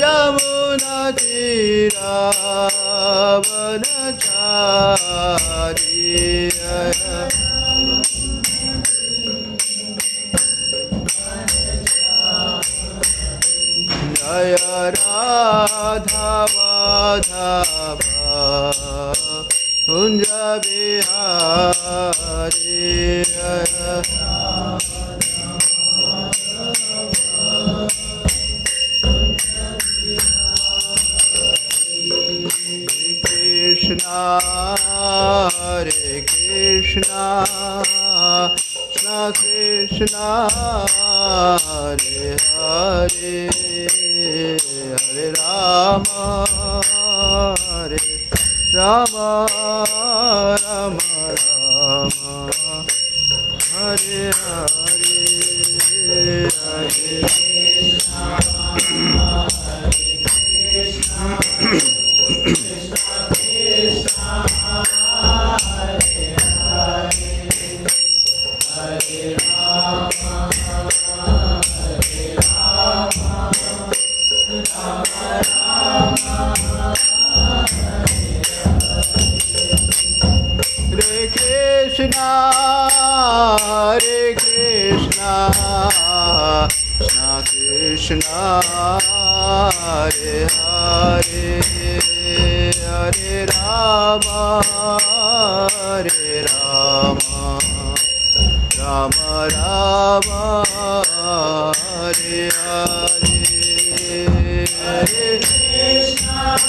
यमुना तीरावनचारी जय Radha Madhav Kunj Bihari Krishna Hare Krishna Krishna Krishna Hare Hare Hare Rama Hare Rama Rama Rama Hare Hare Hare Krishna Hare Krishna Krishna Krishna Hare Hare Hare Rama Hare Rama Rama Rama Hare Hare Hare Krishna Hare Krishna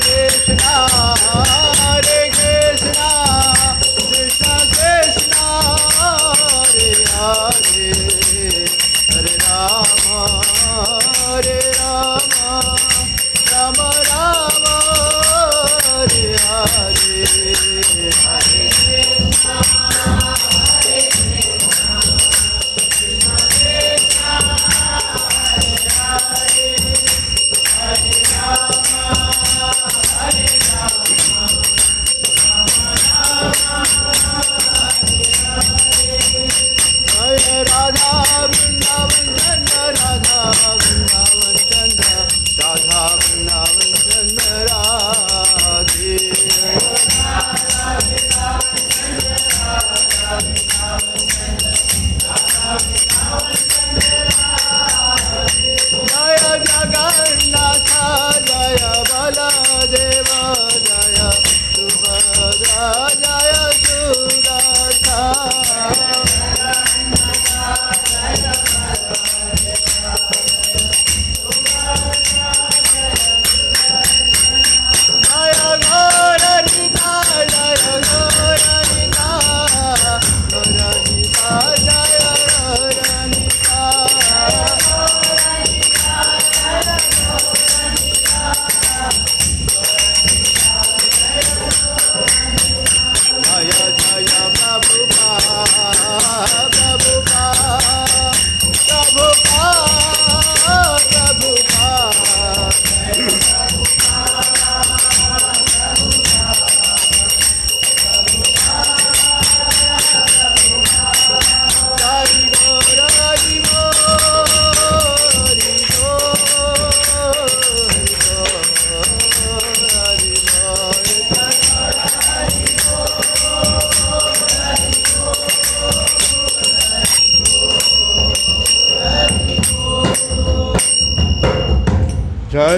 Krishna Hare Krishna Krishna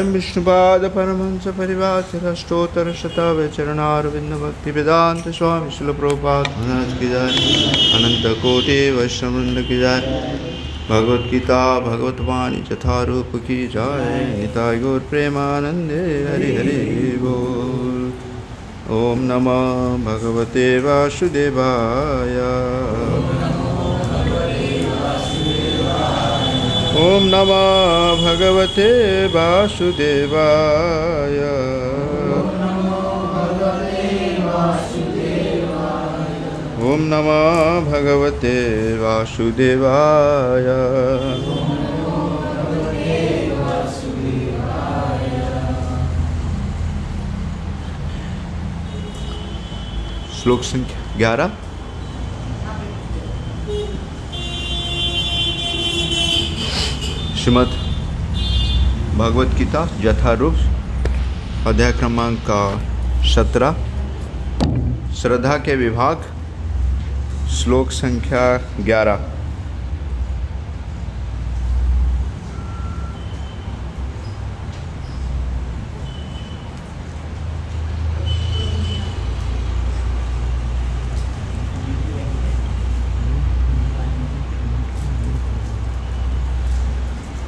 स्वयं विष्णुपाद परमहंस परिवार अष्टोत्तर शतचरणारविंद भक्ति वेदांत स्वामी शिल प्रभुपाद महाराज की जय। अनंत कोटि वैष्णववृंद की जय। भगवत गीता भगवत वाणी यथारूप की जय। निताय गौर प्रेमानंदे हरि हरि बोल। ओम नमः भगवते वासुदेवाय। ओम नमः भगवते वासुदेवाय। ओम नमः भगवते वासुदेवाय। श्लोक संख्या 11। श्रीमद् भगवत गीता यथारूप अध्याय क्रमांक 17 श्रद्धा के विभाग श्लोक संख्या 11।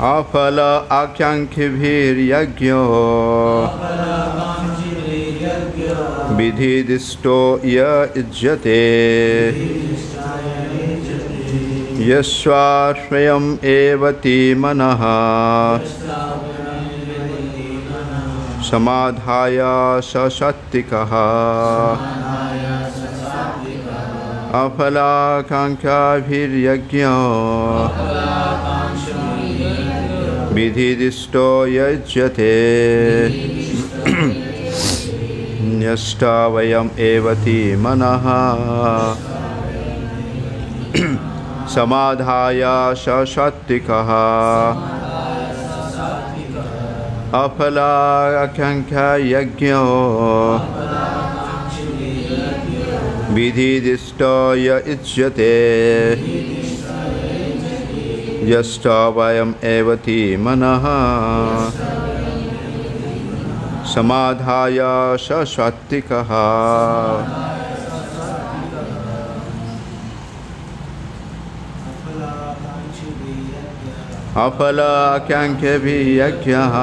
अफल आकांक्षिभिर्यज्ञो विधिदिष्टो य युज्यते यस्वाश्वयम् एवति मनः समाधाय स सात्विकः। अफलाकांक्षाभिर्यज्ञो विधिदिष्टो युज्यते न्यष्टावयम् एवति मनः समाधाय स सात्विकः। अफलाकांक्षायज्ञो विधिदिष्टो युज्यते यष्टावयम् एवति मनः समाधाय स सात्विकः। अफलाकांक्षिभिर्यज्ञः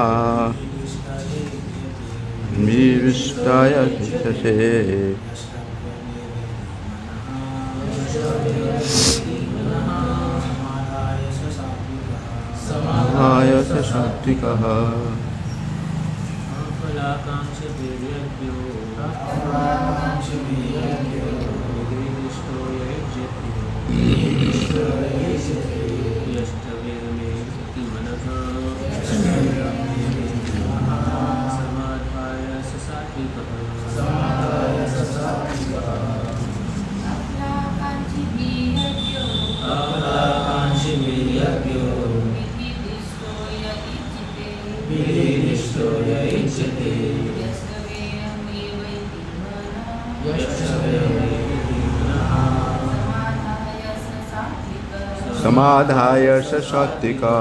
विविष्टाय युज्यते समाधाय स सात्विकः। समाधाय स सात्विकः।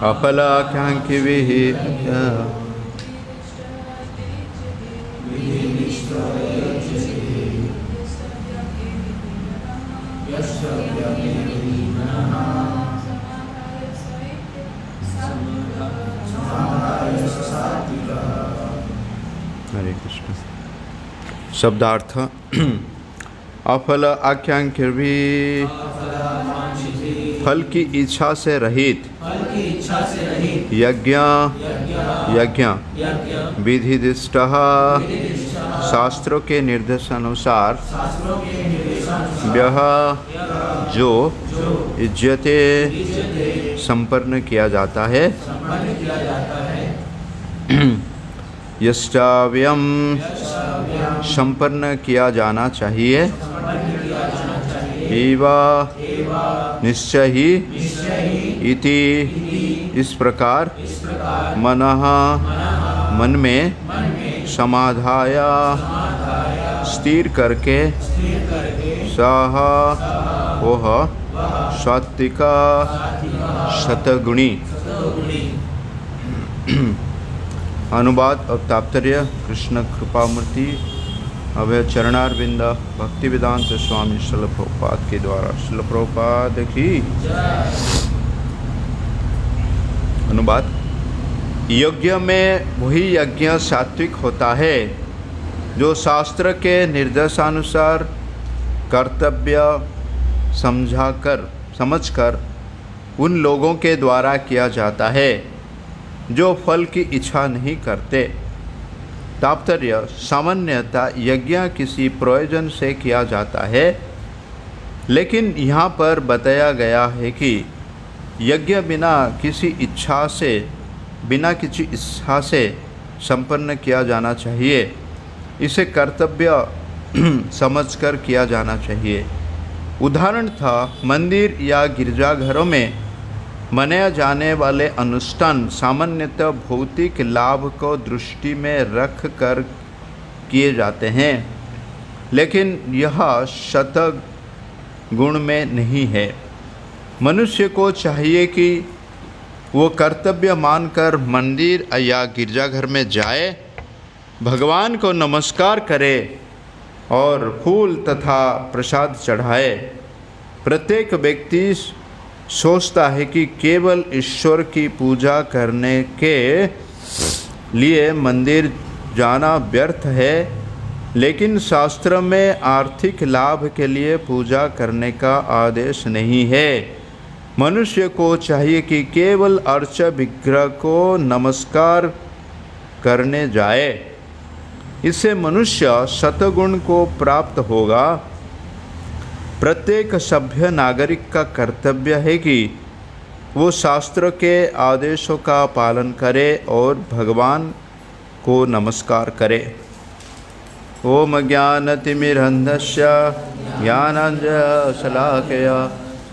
अफलाकांक्षिभिः हरे कृष्ण। शब्दार्थ अफल आकांक्षी फल की इच्छा से रहित यज्ञ विधिदिष्ट शास्त्रों के निर्देशानुसार यह जो इज्जते संपन्न किया जाता है यष्टाव्यम संपन्न किया जाना चाहिए एवा निश्चय ही इति इस प्रकार मनः मन में समाधाया स्थिर करके सह वह सात्विका शतगुणी। अनुवाद और तात्पर्य कृष्ण कृपामूर्ति अभय चरणारविंद भक्ति वेदांत स्वामी श्रील प्रभुपाद के द्वारा। श्रील प्रभुपाद की अनुवाद। यज्ञ में वही यज्ञ सात्विक होता है जो शास्त्र के निर्देशानुसार कर्तव्य समझकर उन लोगों के द्वारा किया जाता है जो फल की इच्छा नहीं करते। तात्पर्य सामान्यतः यज्ञ किसी प्रयोजन से किया जाता है, लेकिन यहाँ पर बताया गया है कि यज्ञ बिना किसी इच्छा से संपन्न किया जाना चाहिए। इसे कर्तव्य समझकर किया जाना चाहिए। उदाहरण था मंदिर या गिरजाघरों में मनाया जाने वाले अनुष्ठान सामान्यतः भौतिक लाभ को दृष्टि में रख कर किए जाते हैं, लेकिन यह शतगुण में नहीं है। मनुष्य को चाहिए कि वो कर्तव्य मानकर मंदिर या गिरजाघर में जाए, भगवान को नमस्कार करे और फूल तथा प्रसाद चढ़ाए। प्रत्येक व्यक्ति सोचता है कि केवल ईश्वर की पूजा करने के लिए मंदिर जाना व्यर्थ है, लेकिन शास्त्र में आर्थिक लाभ के लिए पूजा करने का आदेश नहीं है। मनुष्य को चाहिए कि केवल अर्च विग्रह को नमस्कार करने जाए। इससे मनुष्य शतगुण को प्राप्त होगा। प्रत्येक सभ्य नागरिक का कर्तव्य है कि वो शास्त्र के आदेशों का पालन करे और भगवान को नमस्कार करे। ओम ज्ञानतिमिरन्धस्य ज्ञानाञ्जनशलाकया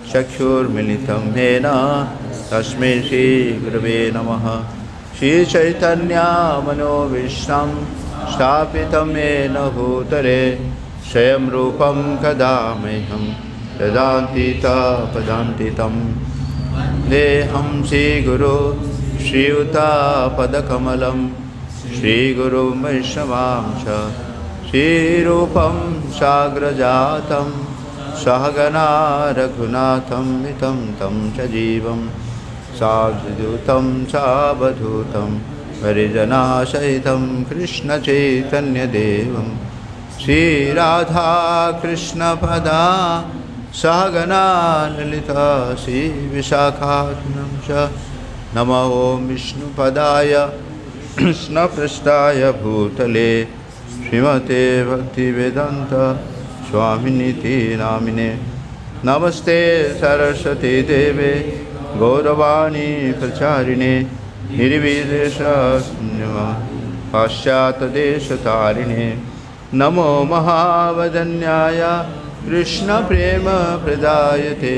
चक्षुर्मिलितं येन तस्मै श्रीगुरवे नमः। श्रीचैतन्यमनोभीष्टं स्थापितं येन भूतले स्वयं रूपं कदा मह्यं ददाति पदान्तितं। देहं श्रीगुरो श्रीयुतापदकमलं श्रीगुरुं वैष्णवां च श्रीरूपं साग्रजातं सहगना रघुनाथं वितं तं च जीवं साधुदूतं सावधूतं हरिजनासहितं कृष्णचैतन्यदेवं श्रीराधा कृष्णपदा सहगना ललिता श्रीविशाखानुं च। नमो ॐ विष्णुपदाय कृष्णपृष्ठाय भूतले श्रीमते भक्तिवेदान्त स्वामिनिति नामिने। नमस्ते सरस्वती देवे गौरवाणी प्रचारिणे निर्विशेषशून्य पाश्चात्यदेशतारिणे। नमो महावदन्याय कृष्णप्रेमप्रदायते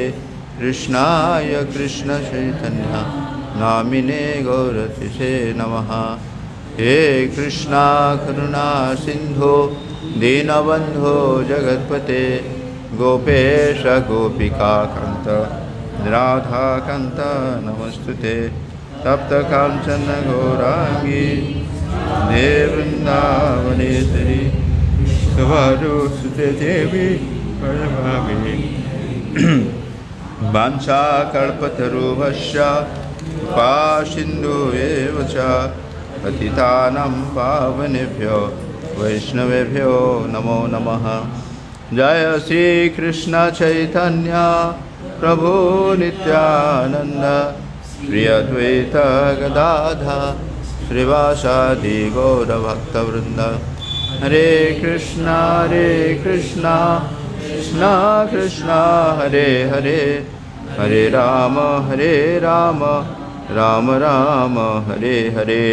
कृष्णाय कृष्णचैतन्य नामिने गौरतिसे नमः। हे कृष्णा करुणा सिन्धो दीनबन्धो जगत्पते गोपेश गोपिकान्त राधाकान्त नमस्तुते। तप्तकाञ्चन गौराङ्गी वृन्दावनेश्वरी सुते देवी परभागे। वाञ्छाकल्पतरुभ्यश्च कृपासिन्धु एव च पतितानां पावनेभ्यो वैष्णवेभ्यो नमो नमः। जय श्री कृष्ण चैतन्य प्रभु नित्यानंद श्री अद्वैत गदाधर श्रीवासादि गौरभक्तवृंद। हरे कृष्णा कृष्ण कृष्ण हरे हरे, हरे राम राम राम हरे हरे।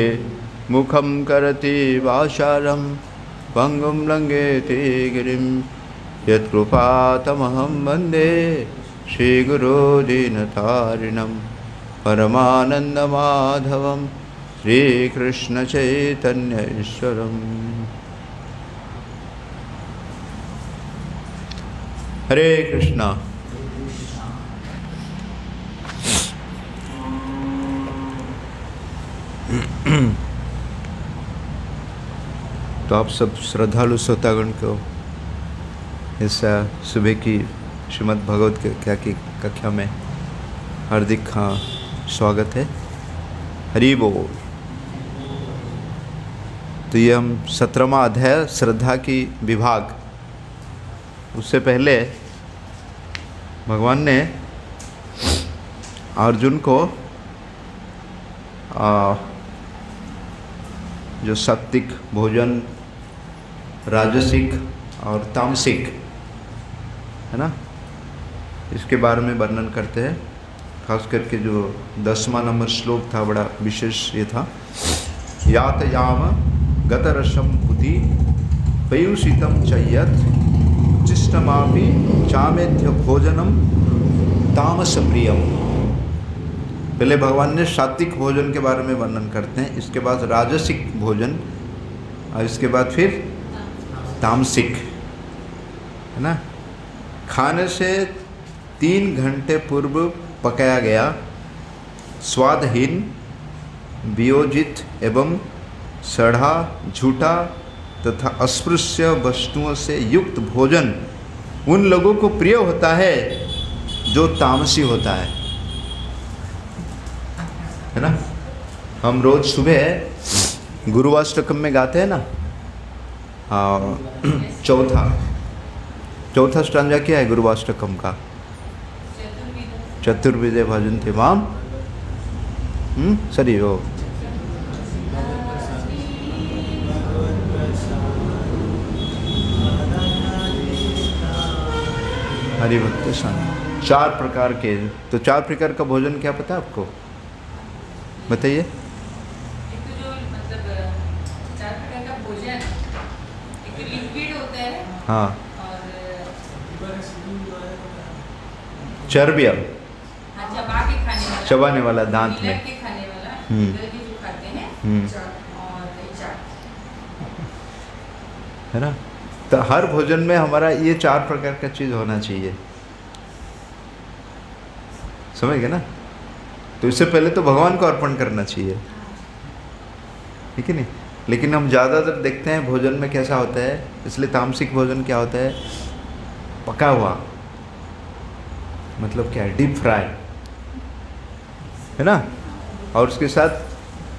मुखं करति वाचालं पंगुं लंघयति गिरिं यत्कृपातमहं वन्दे श्रीगुरो दीनतारिणं परमानन्दमाधवं श्रीकृष्णचैतन्य ईश्वरम्। हरे कृष्णा। तो आप सब श्रद्धालु श्रोतागण को इस सुबह की श्रीमद् भगवत गीता की कक्षा में हार्दिक स्वागत है। हरि बोल। तो ये हम 17वां अध्याय श्रद्धा की विभाग, उससे पहले भगवान ने अर्जुन को जो सात्विक भोजन, राजसिक और तामसिक है ना, इसके बारे में वर्णन करते हैं। खास करके जो 10वां नंबर श्लोक था बड़ा विशेष ये था। यात याम गतरसम पुति पयुषितम चयत उच्चिष्टमापि चामेध्य भोजनम तामस प्रियम। पहले भगवान ने सात्विक भोजन के बारे में वर्णन करते हैं, इसके बाद राजसिक भोजन और इसके बाद फिर तामसिक, है ना। खाने से 3 घंटे पूर्व पकाया गया स्वादहीन, वियोजित एवं सड़ा, झूठा तथा अस्पृश्य वस्तुओं से युक्त भोजन उन लोगों को प्रिय होता है जो तामसी होता है ना। हम रोज सुबह गुरुवाष्टकम में गाते हैं ना, चौथा स्टांजा क्या है गुरुवाष्टकम का? चतुर्विधे भजन्ते माम, सरी हो हरिभक्त संग। 4 प्रकार के, तो 4 प्रकार का भोजन क्या पता है आपको? बताइए। एक तो जो मतलब 4 प्रकार का भोजन, एक लिक्विड होता है, हाँ, और चर्बिया, चबा के खाने वाला, चबाने वाला, दांत में के खाने वाला, इधर के जो खाते हैं, और चाट, है ना। तो हर भोजन में हमारा ये 4 प्रकार का चीज़ होना चाहिए, समझ गए ना। तो इससे पहले तो भगवान को अर्पण करना चाहिए, ठीक है नहीं। लेकिन हम ज़्यादातर देखते हैं भोजन में कैसा होता है, इसलिए तामसिक भोजन क्या होता है? पका हुआ, मतलब क्या है? डीप फ्राई, है ना। और उसके साथ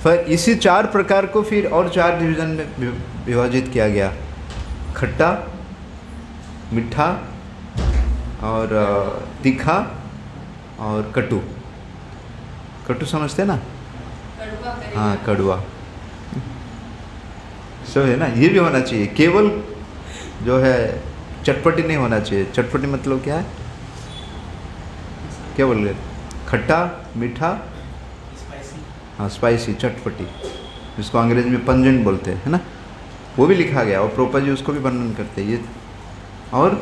फिर इसी 4 प्रकार को फिर और 4 डिवीज़न में विभाजित किया गया। खट्टा, मीठा और तीखा और कटु। कटु समझते हैं ना? कड़वा करेगा। हाँ, कड़वा सब है ना। ये भी होना चाहिए, केवल जो है चटपटी नहीं होना चाहिए। चटपटी मतलब क्या है? क्या बोल रहे? खट्टा, मीठा, हाँ, स्पाइसी, चटपटी, जिसको अंग्रेजी में पंजेंट बोलते हैं, है ना। वो भी लिखा गया और प्रोपा जी उसको भी वर्णन करते हैं ये। और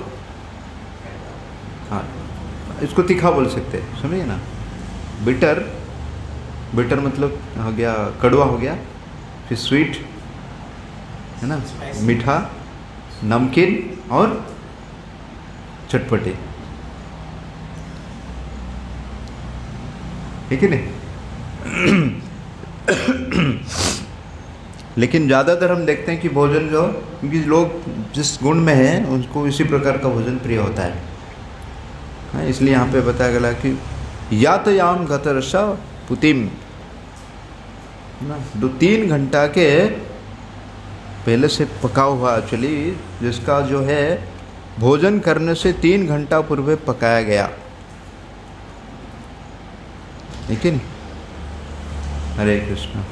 हाँ, इसको तीखा बोल सकते हैं, समझिए ना। बिटर, बिटर मतलब हो गया कड़वा हो गया, फिर स्वीट, है ना, मीठा, नमकीन और चटपटी, ठीक है नहीं। लेकिन ज़्यादातर हम देखते हैं कि भोजन जो, क्योंकि लोग जिस गुण में हैं उनको इसी प्रकार का भोजन प्रिय होता है, हाँ। इसलिए यहाँ पे बताया गया कि यातयाम गतरसा पुतिम ना, 2-3 घंटा के पहले से पका हुआ, एक्चुअली जिसका जो है भोजन करने से 3 घंटा पूर्व पकाया गया, ठीक है नहीं। हरे कृष्ण।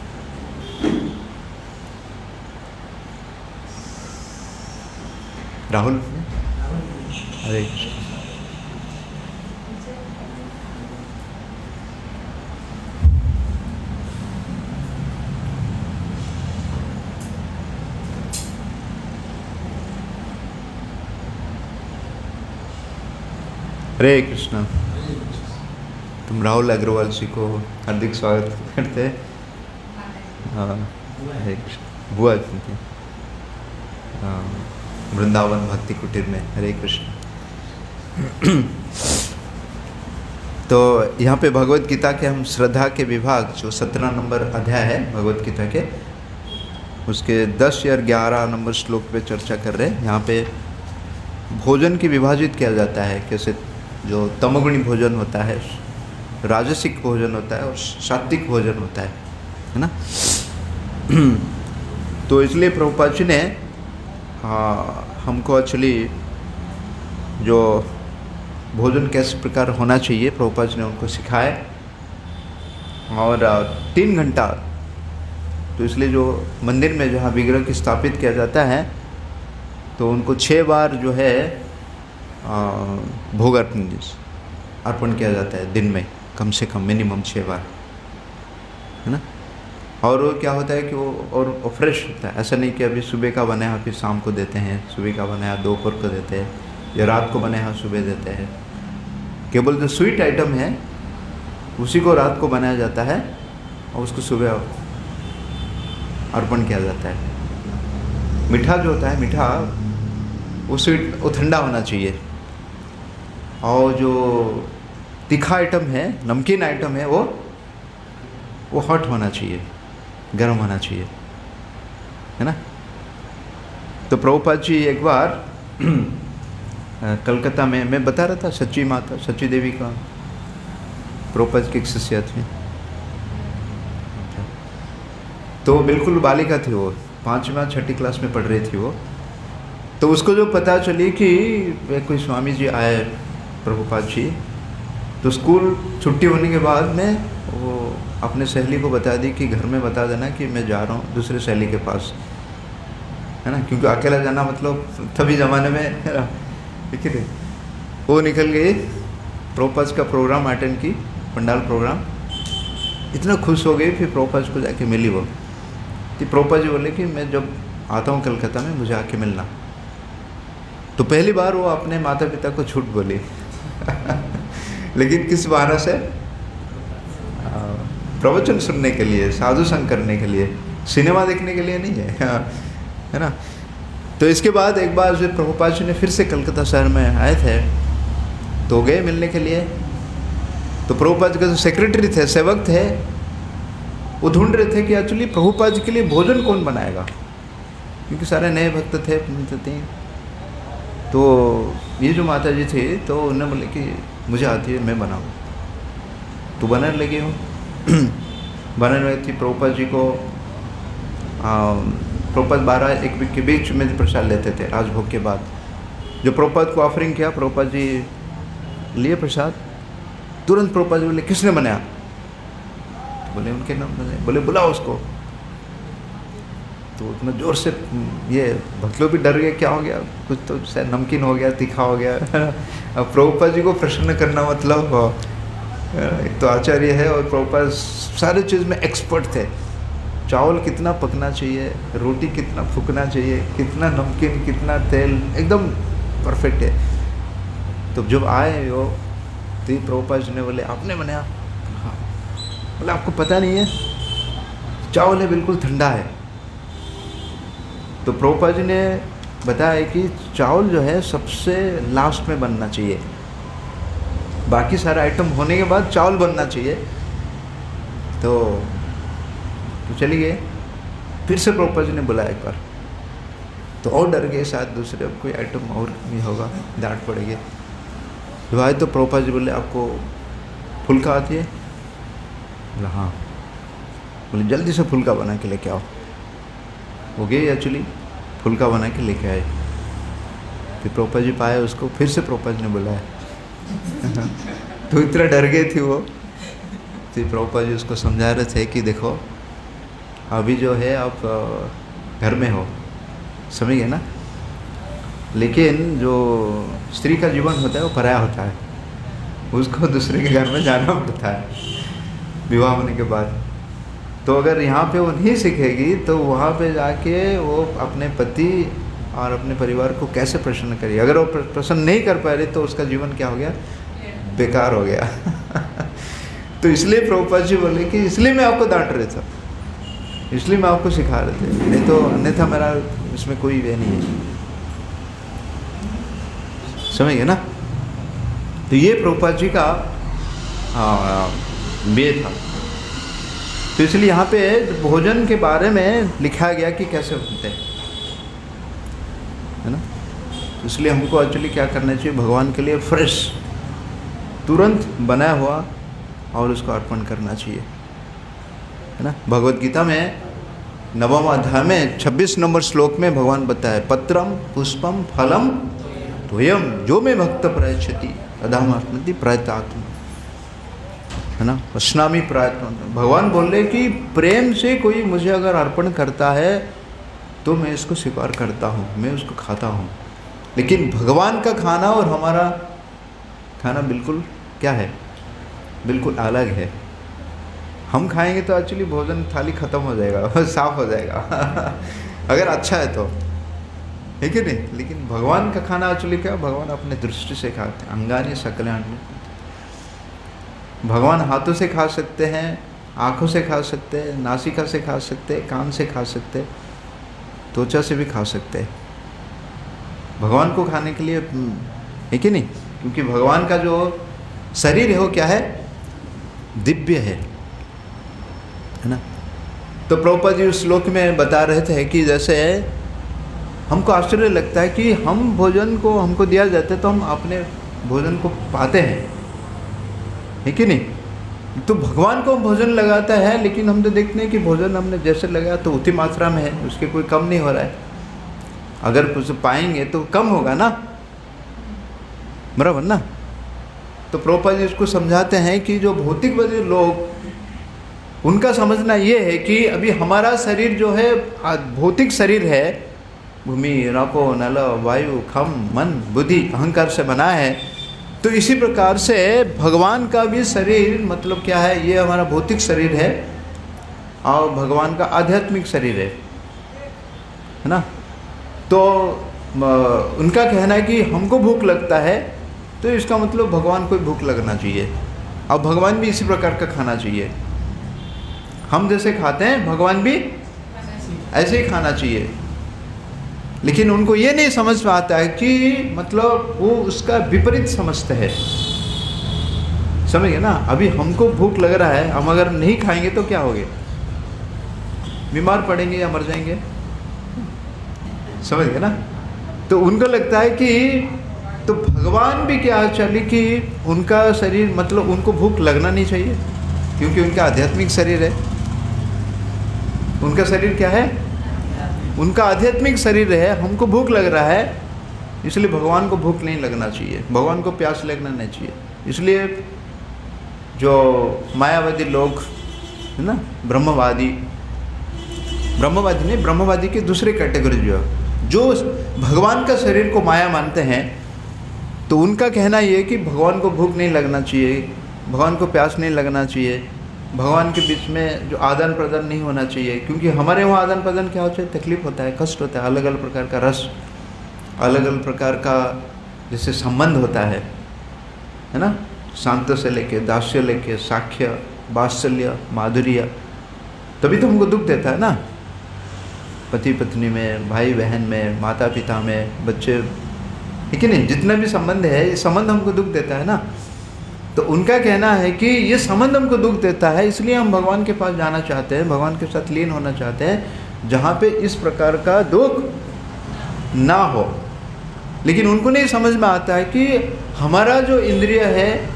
राहुल, हरे कृष्ण। हरे कृष्ण। तुम राहुल अग्रवाल जी को हार्दिक स्वागत करते हैं। हाँ, हरे कृष्ण। बुआ जी, वृंदावन भक्ति कुटीर में। हरे कृष्ण। तो यहाँ पे भगवत गीता के हम श्रद्धा के विभाग जो 17 नंबर अध्याय है भगवत गीता के, उसके 10 या 11 नंबर श्लोक पे चर्चा कर रहे हैं। यहाँ पे भोजन की विभाजित किया जाता है, कैसे जो तमोगुणी भोजन होता है, राजसिक भोजन होता है और सात्विक भोजन होता है ना। तो इसलिए प्रभुपाद जी ने हमको एक्चुअली जो भोजन किस प्रकार होना चाहिए प्रभुपाद जी ने उनको सिखाए। और 3 घंटा, तो इसलिए जो मंदिर में जहाँ विग्रह की स्थापित किया जाता है तो उनको 6 बार जो है भोग अर्पण किया जाता है दिन में, कम से कम मिनिमम 6 बार, है ना। और वो क्या होता है कि वो फ्रेश होता है, ऐसा नहीं कि अभी सुबह का बनाया फिर शाम को देते हैं, सुबह का बनाया दोपहर को देते हैं, या रात को बनाया सुबह देते हैं। केवल जो स्वीट आइटम है उसी को रात को बनाया जाता है और उसको सुबह अर्पण किया जाता है। मीठा जो होता है, मीठा वो स्वीट वो ठंडा होना चाहिए, और जो तीखा आइटम है, नमकीन आइटम है, वो हॉट होना चाहिए, गर्म होना चाहिए, है ना। तो प्रभुपाद जी एक बार कलकत्ता में, मैं बता रहा था सच्ची माता सच्ची देवी का प्रभुपाद की एक शिष्या थी, तो बिल्कुल बालिका थी वो, 5वीं 6ठी क्लास में पढ़ रही थी वो। तो उसको जो पता चली कि कोई स्वामी जी आए प्रभुपाद जी, तो स्कूल छुट्टी होने के बाद में वो अपने सहेली को बता दी कि घर में बता देना कि मैं जा रहा हूँ दूसरे सहेली के पास, है ना, क्योंकि अकेला जाना मतलब तभी ज़माने में, है ना, ठीक है। वो निकल गई, प्रभुपाद का प्रोग्राम अटेंड की, पंडाल प्रोग्राम, इतना खुश हो गई। फिर प्रभुपाद को जाके मिली वो, तो प्रभुपाद जी बोले कि मैं जब आता हूँ कलकत्ता में मुझे आके मिलना। तो पहली बार वो अपने माता पिता को झूठ बोली लेकिन किस बहाना से? प्रवचन सुनने के लिए, साधु संग करने के लिए, सिनेमा देखने के लिए नहीं है, है ना। तो इसके बाद एक बार जो प्रभुपाद जी ने फिर से कलकत्ता शहर में आए थे, तो गए मिलने के लिए। तो प्रभुपाद जी का जो सेक्रेटरी थे, सेवक थे, वो ढूंढ रहे थे कि एक्चुअली प्रभुपाद जी के लिए भोजन कौन बनाएगा, क्योंकि सारे नए भक्त थे। तो ये जो माता जी थी, तो उन्होंने बोले कि मुझे आती है, मैं बनाऊँ। तो बनाने लगी हूँ बनाने लगी थी। प्रभुपाद जी को प्रभुपाद 12-1 के बीच में प्रसाद लेते थे राजभोग के बाद। जो प्रभुपाद को ऑफरिंग किया, प्रभुपाद जी लिए प्रसाद, तुरंत प्रभुपाद जी बोले किसने बनाया? बोले उनके नाम बने। बोले बुलाओ उसको। तो उतना जोर से ये भक्त लोग भी डर गए, क्या हो गया, कुछ तो शायद नमकीन हो गया, तीखा हो गया। अब प्रभुपाद जी को प्रसन्न करना मतलब, एक तो आचार्य है और प्रभुपाद सारे चीज़ में एक्सपर्ट थे। चावल कितना पकना चाहिए, रोटी कितना फूकना चाहिए, कितना नमकीन, कितना तेल, एकदम परफेक्ट है। तो जब आए वो, तो प्रभुपाद जी ने बोले आपने बनाया? हाँ। बोले आपको पता नहीं है, चावल है बिल्कुल ठंडा है। तो प्रभुपाद जी ने बताया कि चावल जो है सबसे लास्ट में बनना चाहिए, बाकी सारे आइटम होने के बाद चावल बनना चाहिए। तो चली गए। फिर से प्रभुपाद जी ने बुलाया एक बार, तो और डर गए, शायद दूसरे कोई आइटम और नहीं होगा, डांट पड़ेगी। जब आए तो प्रभुपाद जी बोले आपको फुल्का आती है? बोला हाँ। बोले जल्दी से फुल्का बना के लेके आओ। वो गए, एक्चुअली फुल्का बना के लेके आए। फिर प्रभुपाद जी पाए उसको, फिर से प्रभुपाद जी ने बुलाया तो इतना डर गई थी वो। तो प्रभुपाद जी उसको समझा रहे थे कि देखो अभी जो है आप घर में हो, समझ गए ना, लेकिन जो स्त्री का जीवन होता है वो पराया होता है, उसको दूसरे के घर में जाना पड़ता है विवाह होने के बाद। तो अगर यहाँ पे वो नहीं सीखेगी तो वहाँ पे जाके वो अपने पति और अपने परिवार को कैसे प्रसन्न करेगी। अगर वो प्रसन्न नहीं कर पा रही तो उसका जीवन क्या हो गया, बेकार हो गया तो इसलिए प्रभुपाद जी बोले कि इसलिए मैं आपको डांट रहे था, इसलिए मैं आपको सिखा रहे थे, नहीं तो अन्यथा मेरा इसमें कोई वे नहीं है, समझ गए ना। तो ये प्रभुपाद जी का ये था। तो इसलिए यहाँ पे भोजन के बारे में लिखा गया कि कैसे बनते हैं, है ना। इसलिए हमको एक्चुअली क्या करना चाहिए, भगवान के लिए फ्रेश तुरंत बनाया हुआ और उसको अर्पण करना चाहिए, है ना। भगवत गीता में 9वां अध्याय में 26 नंबर श्लोक में भगवान बताए, पत्रम पुष्पम फलम तोयम जो में भक्त प्रयच्छति तदाहमस्मि प्रयतात्म, है ना। वैष्णामी प्रयत्न, भगवान बोल रहे कि प्रेम से कोई मुझे अगर अर्पण करता है तो मैं इसको स्वीकार करता हूँ, मैं उसको खाता हूँ। लेकिन भगवान का खाना और हमारा खाना बिल्कुल क्या है, बिल्कुल अलग है। हम खाएंगे तो एक्चुअली भोजन थाली खत्म हो जाएगा, साफ हो जाएगा अगर अच्छा है तो, है कि नहीं। लेकिन भगवान का खाना एक्चुअली क्या, भगवान अपने दृष्टि से खाते हैं, अंगानी सकल्याणी। भगवान हाथों से खा सकते हैं, आँखों से खा सकते हैं, नासिका से खा सकते हैं, कान से खा सकते हैं, त्वचा से भी खा सकते हैं। भगवान को खाने के लिए, है कि नहीं, क्योंकि भगवान का जो शरीर है वो क्या है, दिव्य है ना। तो प्रभुपाद जी उस श्लोक में बता रहे थे कि जैसे हमको आश्चर्य लगता है कि हम भोजन को हमको दिया जाता है तो हम अपने भोजन को पाते हैं, है कि नहीं। तो भगवान को भोजन लगाता है, लेकिन हम तो देखते हैं कि भोजन हमने जैसे लगाया तो उतनी मात्रा में है, उसके कोई कम नहीं हो रहा है। अगर कुछ पाएंगे तो कम होगा ना, बराबर ना। तो प्रभुपाद जी इसको समझाते हैं कि जो भौतिकवादी लोग, उनका समझना ये है कि अभी हमारा शरीर जो है भौतिक शरीर है, भूमि, रापो, नल, वायु, खम, मन, बुद्धि, अहंकार से बना है। तो इसी प्रकार से भगवान का भी शरीर मतलब क्या है, ये हमारा भौतिक शरीर है और भगवान का आध्यात्मिक शरीर है ना। तो उनका कहना है कि हमको भूख लगता है तो इसका मतलब भगवान को भूख लगना चाहिए, और भगवान भी इसी प्रकार का खाना चाहिए। हम जैसे खाते हैं भगवान भी ऐसे ही खाना चाहिए। लेकिन उनको ये नहीं समझ में आता है कि मतलब वो उसका विपरीत समझते हैं, समझ गए ना। अभी हमको भूख लग रहा है, हम अगर नहीं खाएंगे तो क्या होगे, बीमार पड़ेंगे या मर जाएंगे, समझ गए ना। तो उनको लगता है कि तो भगवान भी क्या चले कि उनका शरीर मतलब उनको भूख लगना नहीं चाहिए, क्योंकि उनका आध्यात्मिक शरीर है। उनका शरीर क्या है, उनका आध्यात्मिक शरीर है। हमको भूख लग रहा है, इसलिए भगवान को भूख नहीं लगना चाहिए, भगवान को प्यास लगना नहीं चाहिए। इसलिए जो मायावादी लोग है ना, ब्रह्मवादी नहीं, ब्रह्मवादी की दूसरी कैटेगरी जो भगवान का शरीर को माया मानते हैं, तो उनका कहना ये है कि भगवान को भूख नहीं लगना चाहिए, भगवान को प्यास नहीं लगना चाहिए, भगवान के बीच में जो आदान प्रदान नहीं होना चाहिए। क्योंकि हमारे वहाँ आदान प्रदान क्या होता है, तकलीफ होता है, कष्ट होता है, अलग अलग प्रकार का रस, अलग अलग प्रकार का जैसे संबंध होता है ना। शांत से लेके दास्य लेके साख्य, वात्सल्य, माधुर्य, तभी तो हमको दुख देता है ना। पति पत्नी में, भाई बहन में, माता पिता में, बच्चे, है कि नहीं, जितना भी संबंध है ये संबंध हमको दुख देता है ना। तो उनका कहना है कि ये संबंध हमको दुख देता है, इसलिए हम भगवान के पास जाना चाहते हैं, भगवान के साथ लीन होना चाहते हैं, जहाँ पे इस प्रकार का दुख ना हो। लेकिन उनको नहीं समझ में आता है कि हमारा जो इंद्रिय है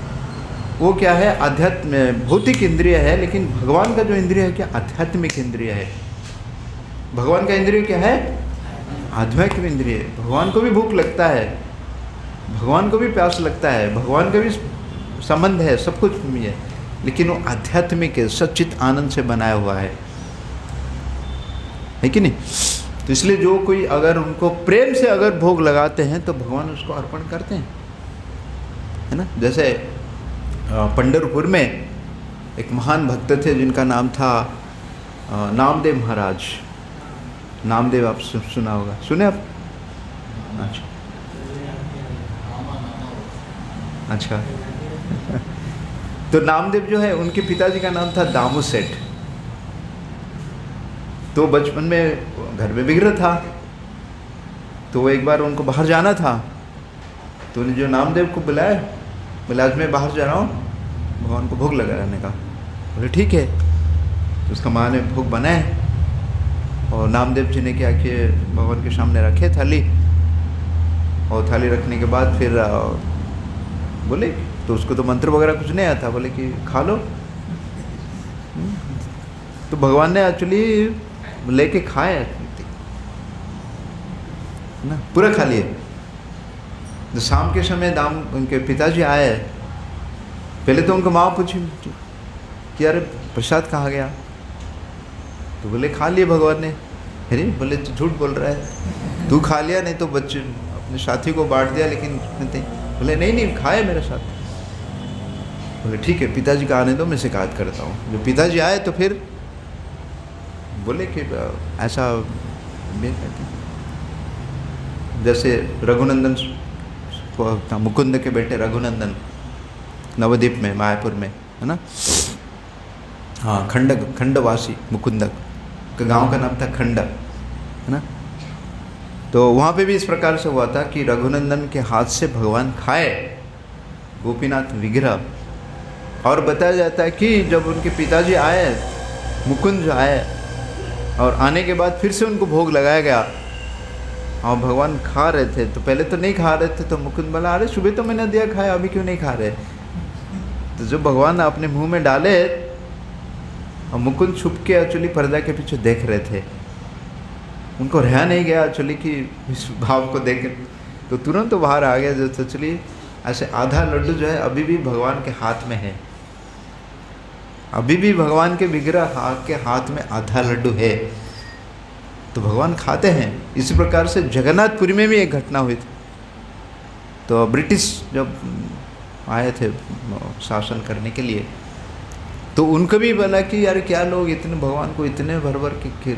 वो क्या है, आध्यात्म भौतिक इंद्रिय है, लेकिन भगवान का जो इंद्रिय है क्या, आध्यात्मिक इंद्रिय है। भगवान का इंद्रिय क्या है, आध्यात्मिक इंद्रिय। भगवान को भी भूख लगता है, भगवान को भी प्यास लगता है, भगवान का भी संबंध है, सब कुछ भी है, लेकिन वो आध्यात्मिक है, सच्चित आनंद से बनाया हुआ है कि नहीं। तो इसलिए जो कोई अगर उनको प्रेम से अगर भोग लगाते हैं तो भगवान उसको अर्पण करते हैं, है ना। जैसे पंढरपुर में एक महान भक्त थे जिनका नाम था नामदेव महाराज। नामदेव आप सुना होगा, सुने आप? अच्छा तो नामदेव जो है उनके पिताजी का नाम था दामू सेठ। तो बचपन में घर में बिगड़ा था, तो एक बार उनको बाहर जाना था, तो उन्हें जो नामदेव को बुलाया, बोला आज मैं बाहर जा रहा हूँ, भगवान को भोग लगाने का। बोले ठीक है। तो उसका माँ ने भोग बनाए और नामदेव जी ने क्या किए, भगवान के सामने रखे थाली, और थाली रखने के बाद फिर बोले, तो उसको तो मंत्र वगैरह कुछ नहीं आता, बोले कि खा लो। तो भगवान ने एक्चुअली लेके खाए ना, पूरा खा लिए। तो शाम के समय उनके पिताजी आए, पहले तो उनको माँ पूछी कि अरे प्रसाद कहाँ गया, तो बोले खा लिए भगवान ने। अरे बोले तो झूठ बोल रहा है, तू खा लिया, नहीं तो बच्चे अपने साथी को बांट दिया, लेकिन बोले नहीं नहीं खाए मेरे साथ। बोले ठीक है, पिताजी का आने दो, मैं शिकायत करता हूँ। जो पिताजी आए तो फिर बोले कि ऐसा जैसे रघुनंदन मुकुंद के बेटे रघुनंदन नवद्वीप में, मायापुर में, है ना, हाँ, खंडवासी मुकुंदक का गांव का नाम था खंड, है ना। तो वहाँ पे भी इस प्रकार से हुआ था कि रघुनंदन के हाथ से भगवान खाए गोपीनाथ विग्रह। और बताया जाता है कि जब उनके पिताजी आए, मुकुंद जो आए, और आने के बाद फिर से उनको भोग लगाया गया और भगवान खा रहे थे, तो पहले तो नहीं खा रहे थे, तो मुकुंद बोला अरे सुबह तो मैंने दिया खाया, अभी क्यों नहीं खा रहे। तो जो भगवान अपने मुंह में डाले, और मुकुंद छुप के एक्चुअली पर्दा के पीछे देख रहे थे, उनको रहा नहीं गया एक्चुअली कि इस भाव को देख, तो तुरंत तो बाहर आ गया। जो एक्चुअली ऐसे आधा लड्डू जो है अभी भी भगवान के हाथ में है, अभी भी भगवान के विग्रह के हाथ में आधा लड्डू है, तो भगवान खाते हैं। इसी प्रकार से जगन्नाथपुरी में भी एक घटना हुई थी। तो ब्रिटिश जब आए थे शासन करने के लिए, तो उनको भी बोला कि यार क्या लोग इतने भगवान को इतने भर भर के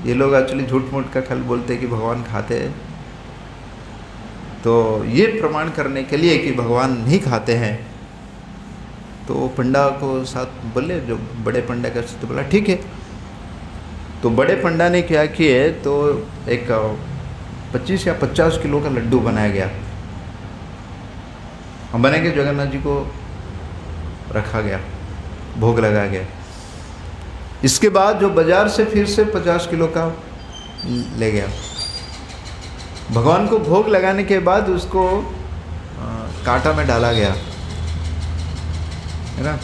ये लोग एक्चुअली झूठ मूठ का खल बोलते हैं कि भगवान खाते हैं। तो ये प्रमाण करने के लिए कि भगवान नहीं खाते हैं, तो पंडा को साथ बोले, जो बड़े पंडा का, तो बोला ठीक है। तो बड़े पंडा ने क्या किए, तो एक 25 या 50 किलो का लड्डू बनाया गया, हम बना के जगन्नाथ जी को रखा गया, भोग लगाया गया। इसके बाद जो बाजार से फिर से 50 किलो का ले गया, भगवान को भोग लगाने के बाद उसको कांटा में डाला गया, है ना।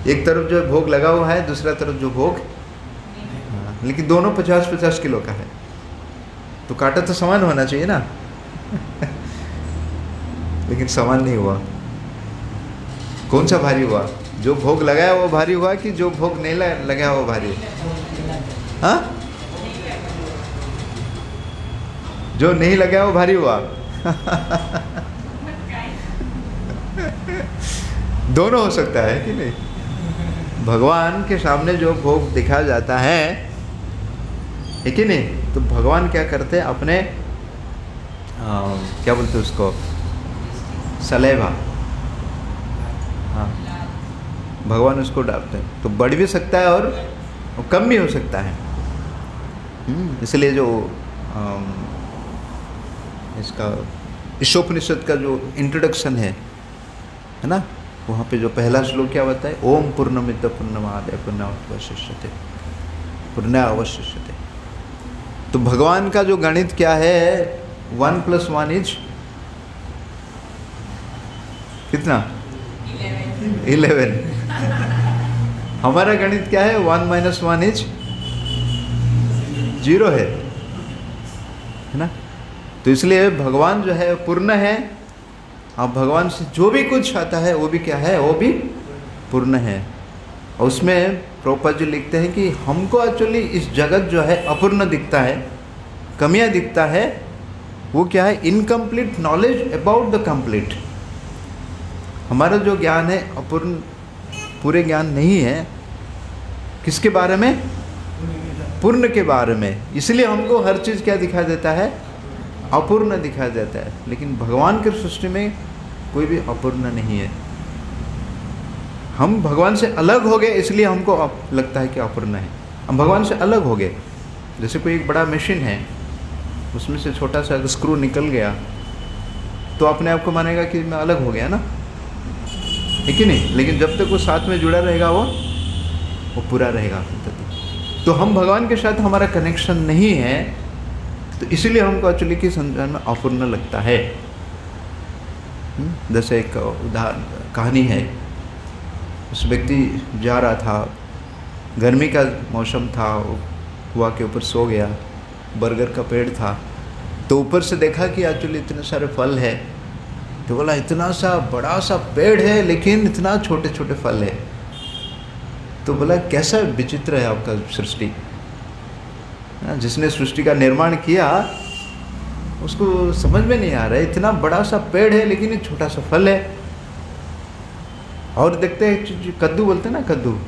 एक तरफ जो भोग लगा हुआ है, दूसरा तरफ जो भोग, लेकिन दोनों 50-50 किलो का है, तो कांटा तो समान होना चाहिए ना लेकिन समान नहीं हुआ। कौन सा भारी हुआ? जो भोग लगाया वो भारी हुआ कि जो भोग नहीं लगाया वो भारी? हाँ, जो नहीं लगाया वो भारी हुआ दोनों हो सकता है कि नहीं। भगवान के सामने जो भोग दिखाया जाता है कि नहीं, तो भगवान क्या करते हैं, अपने क्या बोलते हैं उसको, सलेवा, हाँ, भगवान उसको डालते हैं। तो बढ़ भी सकता है और कम भी हो सकता है। इसलिए जो इसका ईशोपनिषद का जो इंट्रोडक्शन है ना, वहाँ पे जो पहला श्लोक क्या बताए, ओम पूर्णमिद पूर्णमादाय पूर्णमेवावशिष्यते पूर्णमेवावशिष्यते। तो भगवान का जो गणित क्या है, 1 + 1 इज कितना? 11। हमारा गणित क्या है, 1 - 1 इज 0 है ना। तो इसलिए भगवान जो है पूर्ण है। अब भगवान से जो भी कुछ आता है वो भी क्या है, वो भी पूर्ण है। और उसमें प्रभुपाद जी लिखते हैं कि हमको एक्चुअली इस जगत जो है अपूर्ण दिखता है, कमियां दिखता है, वो क्या है, incomplete knowledge about the complete. हमारा जो ज्ञान है अपूर्ण, पूरे ज्ञान नहीं है। किसके बारे में? पूर्ण के बारे में। इसलिए हमको हर चीज़ क्या दिखाई देता है, अपूर्ण दिखाई देता है। लेकिन भगवान की सृष्टि में कोई भी अपूर्ण नहीं है। हम भगवान से अलग हो गए इसलिए हमको लगता है कि अपूर्ण है। हम भगवान से अलग हो गए। जैसे कोई एक बड़ा मशीन है, उसमें से छोटा सा स्क्रू निकल गया तो अपने आप को मानेगा कि मैं अलग हो गया ना। है कि नहीं? लेकिन जब तक वो साथ में जुड़ा रहेगा वो पूरा रहेगा। तो हम भगवान के साथ हमारा कनेक्शन नहीं है, तो इसीलिए हमको एक्चुअली की संसार में अपूर्ण लगता है। जैसे एक उदाहरण कहानी है, उस व्यक्ति जा रहा था, गर्मी का मौसम था, कुआं के ऊपर सो गया, बरगद का पेड़ था, तो ऊपर से देखा कि एक्चुअली इतने सारे फल है, तो बोला इतना सा बड़ा सा पेड़ है लेकिन इतना छोटे छोटे फल है। तो बोला कैसा विचित्र है आपका सृष्टि, जिसने सृष्टि का निर्माण किया उसको समझ में नहीं आ रहा है, इतना बड़ा सा पेड़ है लेकिन एक छोटा सा फल है। और देखते हैं कद्दू बोलते हैं ना, कद्दू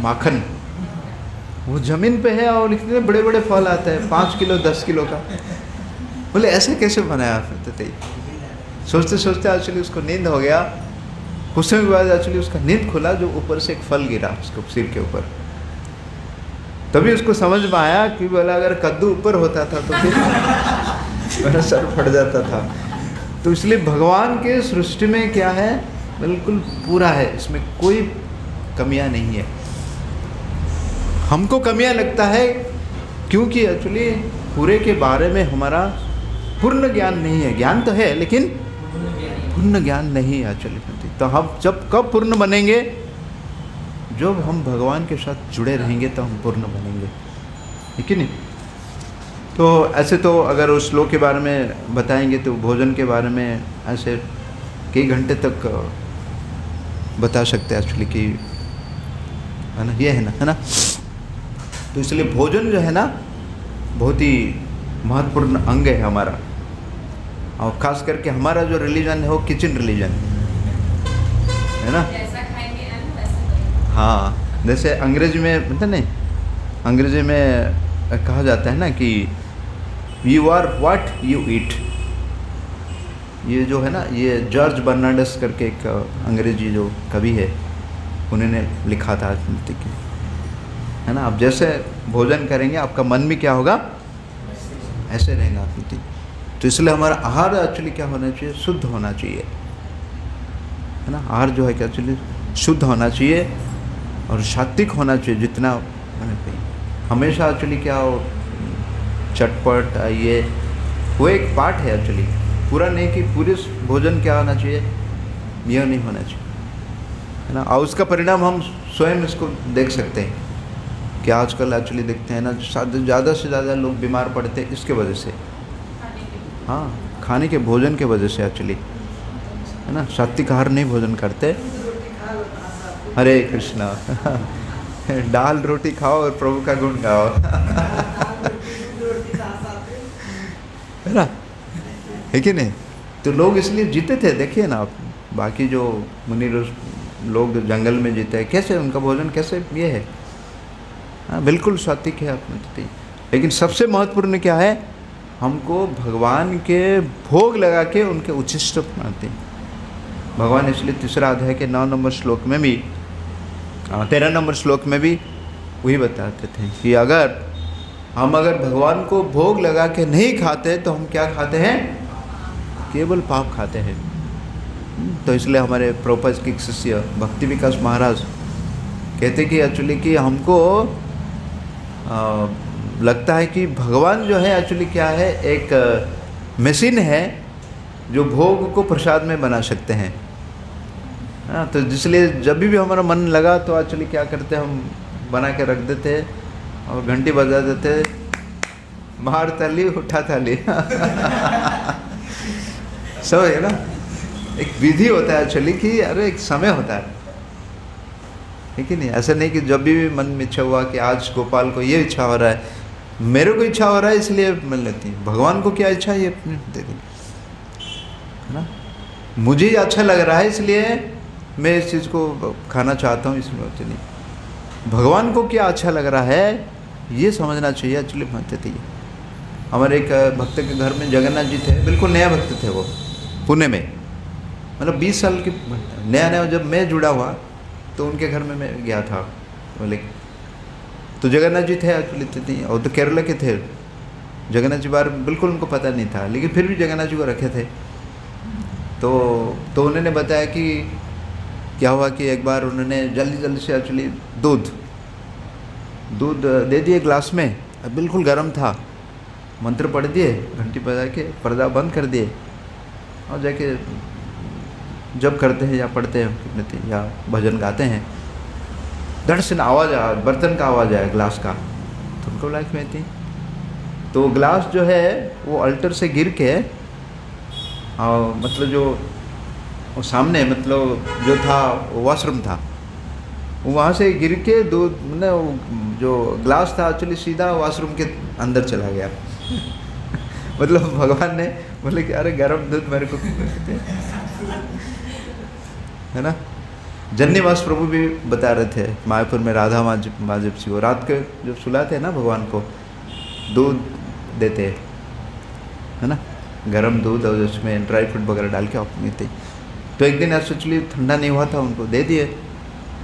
माखन, वो जमीन पे है और इतने बड़े बड़े फल आते हैं 5 किलो 10 किलो का। बोले ऐसे कैसे बनाया? फिर सोचते सोचते एक्चुअली उसको नींद हो गया। कुछ समय के बाद एक्चुअली उसका नींद खुला, जो ऊपर से एक फल गिरा उसको सिर के ऊपर। तभी उसको समझ में आया कि बोला अगर कद्दू ऊपर होता था तो फिर मेरा सर फट जाता था। तो इसलिए भगवान के सृष्टि में क्या है, बिल्कुल पूरा है, इसमें कोई कमियां नहीं है। हमको कमियां लगता है क्योंकि एक्चुअली पूरे के बारे में हमारा पूर्ण ज्ञान नहीं है। ज्ञान तो है लेकिन पूर्ण ज्ञान नहीं है एक्चुअली। तो हम जब कब पूर्ण बनेंगे, जब हम भगवान के साथ जुड़े रहेंगे तो हम पूर्ण बनेंगे, है कि नहीं? तो ऐसे तो अगर उस श्लोक के बारे में बताएंगे तो भोजन के बारे में ऐसे कई घंटे तक बता सकते हैं एक्चुअली, कि है ना, ये है ना। तो इसलिए भोजन जो है ना बहुत ही महत्वपूर्ण अंग है हमारा, और ख़ास करके हमारा जो रिलीजन है वो किचन रिलीजन है ना। हाँ, जैसे अंग्रेजी में मतलब नहीं, अंग्रेजी में कहा जाता है ना कि you are what you eat. ये जो है ना, ये जॉर्ज बर्नार्डस करके एक अंग्रेजी जो कवि है, उन्होंने लिखा था, है ना। आप जैसे भोजन करेंगे आपका मन भी क्या होगा, ऐसे रहेगा। तो इसलिए हमारा आहार एक्चुअली क्या होना चाहिए, शुद्ध होना चाहिए, है ना। आहार जो है क्या एक्चुअली शुद्ध होना चाहिए और सात्विक होना चाहिए जितना हमेशा एक्चुअली क्या हो चटपट, ये वो एक पार्ट है एक्चुअली, पूरा नहीं कि पूरे भोजन क्या होना चाहिए, यह नहीं होना चाहिए, है ना। और उसका परिणाम हम स्वयं इसको देख सकते हैं कि आजकल एक्चुअली देखते हैं ना, ज़्यादा से ज़्यादा लोग बीमार पड़ते हैं इसके वजह से, हाँ, खाने के भोजन के वजह से एक्चुअली, है ना। सात्विक आहार नहीं भोजन करते। हरे कृष्णा दाल रोटी खाओ और प्रभु का गुण गाओ है ना, है कि नहीं। तो लोग इसलिए जीते थे, देखिए ना आप, बाकी जो मुनि लोग जंगल में जीते हैं, कैसे उनका भोजन कैसे ये है, हाँ, बिल्कुल सात्विक है अपने। लेकिन सबसे महत्वपूर्ण क्या है, हमको भगवान के भोग लगा के उनके उच्छिष्ट बनाते हैं भगवान। इसलिए तीसरा अध्याय के 9 नंबर श्लोक में भी, 13 नंबर श्लोक में भी वही बताते थे कि अगर भगवान को भोग लगा के नहीं खाते तो हम क्या खाते हैं, केवल पाप खाते हैं। तो इसलिए हमारे प्रभुपाद के शिष्य भक्ति विकास महाराज कहते कि एक्चुअली कि हमको लगता है कि भगवान जो है एक्चुअली क्या है, एक मशीन है जो भोग को प्रसाद में बना सकते हैं, हाँ। तो इसलिए जब भी हमारा मन लगा तो एक्चुअली क्या करते हैं, हम बना के रख देते और घंटी बजा देते, बाहर थाली उठा थाली सब है ना। एक विधि होता है एक्चुअली कि अरे एक समय होता है कि नहीं। ऐसा नहीं कि जब भी मन में इच्छा हुआ कि आज गोपाल को ये इच्छा हो रहा है, मेरे को इच्छा हो रहा है इसलिए मिल लेती है। भगवान को क्या इच्छा है ये अपने दे देंगे, है ना। मुझे अच्छा लग रहा है इसलिए मैं इस चीज़ को खाना चाहता हूँ, इसमें होती नहीं। भगवान को क्या अच्छा लग रहा है ये समझना चाहिए एक्चुअली। मानते थे हमारे एक भक्त के घर में जगन्नाथ जी थे, बिल्कुल नया भक्त थे वो, पुणे में, मतलब 20 साल के नया जब मैं जुड़ा हुआ तो उनके घर में मैं गया था बोले। तो जगन्नाथ जी थे एक्चुअली, और तो केरला के थे। जगन्नाथ जी बारे बिल्कुल उनको पता नहीं था, लेकिन फिर भी जगन्नाथ जी को रखे थे। तो उन्होंने बताया कि क्या हुआ कि एक बार उन्होंने जल्दी जल्दी से एक्चुअली दूध दे दिए ग्लास में, बिल्कुल गर्म था, मंत्र पढ़ दिए, घंटी बजा के पर्दा बंद कर दिए और जाके जब करते हैं या पढ़ते हैं या भजन गाते हैं, धड़ से आवाज़ आया, बर्तन का आवाज़ आया ग्लास का, तो उनको लाइफ में थी। तो ग्लास जो है वो अल्टर से गिर के मतलब जो वो सामने मतलब जो था वॉशरूम था, वो वहाँ से गिर के दूध मतलब जो ग्लास था एक्चुअली सीधा वॉशरूम के अंदर चला गया। मतलब भगवान ने बोले कि अरे गर्म दूध मेरे को है ना। जन्नीवास प्रभु भी बता रहे थे मायापुर में, राधा माजिब जी को रात के जब सुलाते हैं ना भगवान को, दूध देते है ना, गरम दूध और उसमें ड्राई फ्रूट वगैरह डाल के आप पीते। तो एक दिन एक्चुअली ठंडा नहीं हुआ था, उनको दे दिए,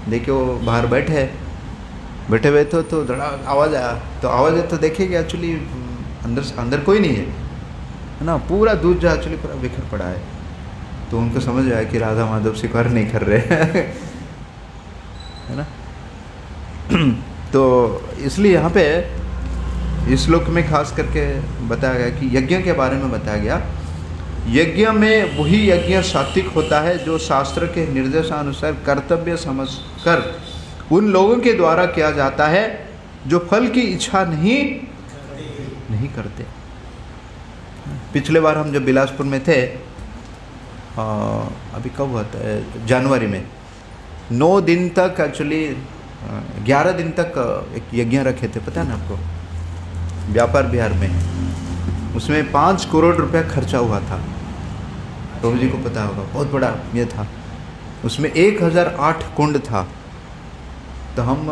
देखे वो बाहर बैठे हुए तो धड़ा आवाज़ आया, तो आवाज़ है तो देखे कि एक्चुअली अंदर कोई नहीं है ना, पूरा दूध जो एक्चुअली पूरा बिखर पड़ा है। तो उनको समझ आया कि राधा माधव स्वीकार नहीं कर रहे है ना। तो इसलिए यहाँ पे इस श्लोक में खास करके बताया गया कि यज्ञ के बारे में बताया गया। यज्ञ में वही यज्ञ सात्विक होता है जो शास्त्र के निर्देशानुसार कर्तव्य समझकर उन लोगों के द्वारा किया जाता है जो फल की इच्छा नहीं करते। पिछले बार हम जब बिलासपुर में थे, अभी कब हुआ था, जनवरी में, 9 दिन तक एक्चुअली 11 दिन तक एक यज्ञ रखे थे, पता है ना आपको, व्यापार बिहार में। उसमें 5 करोड़ रुपया खर्चा हुआ था, प्रभु जी को पता होगा, बहुत बड़ा ये था। उसमें 1008 कुंड था। तो हम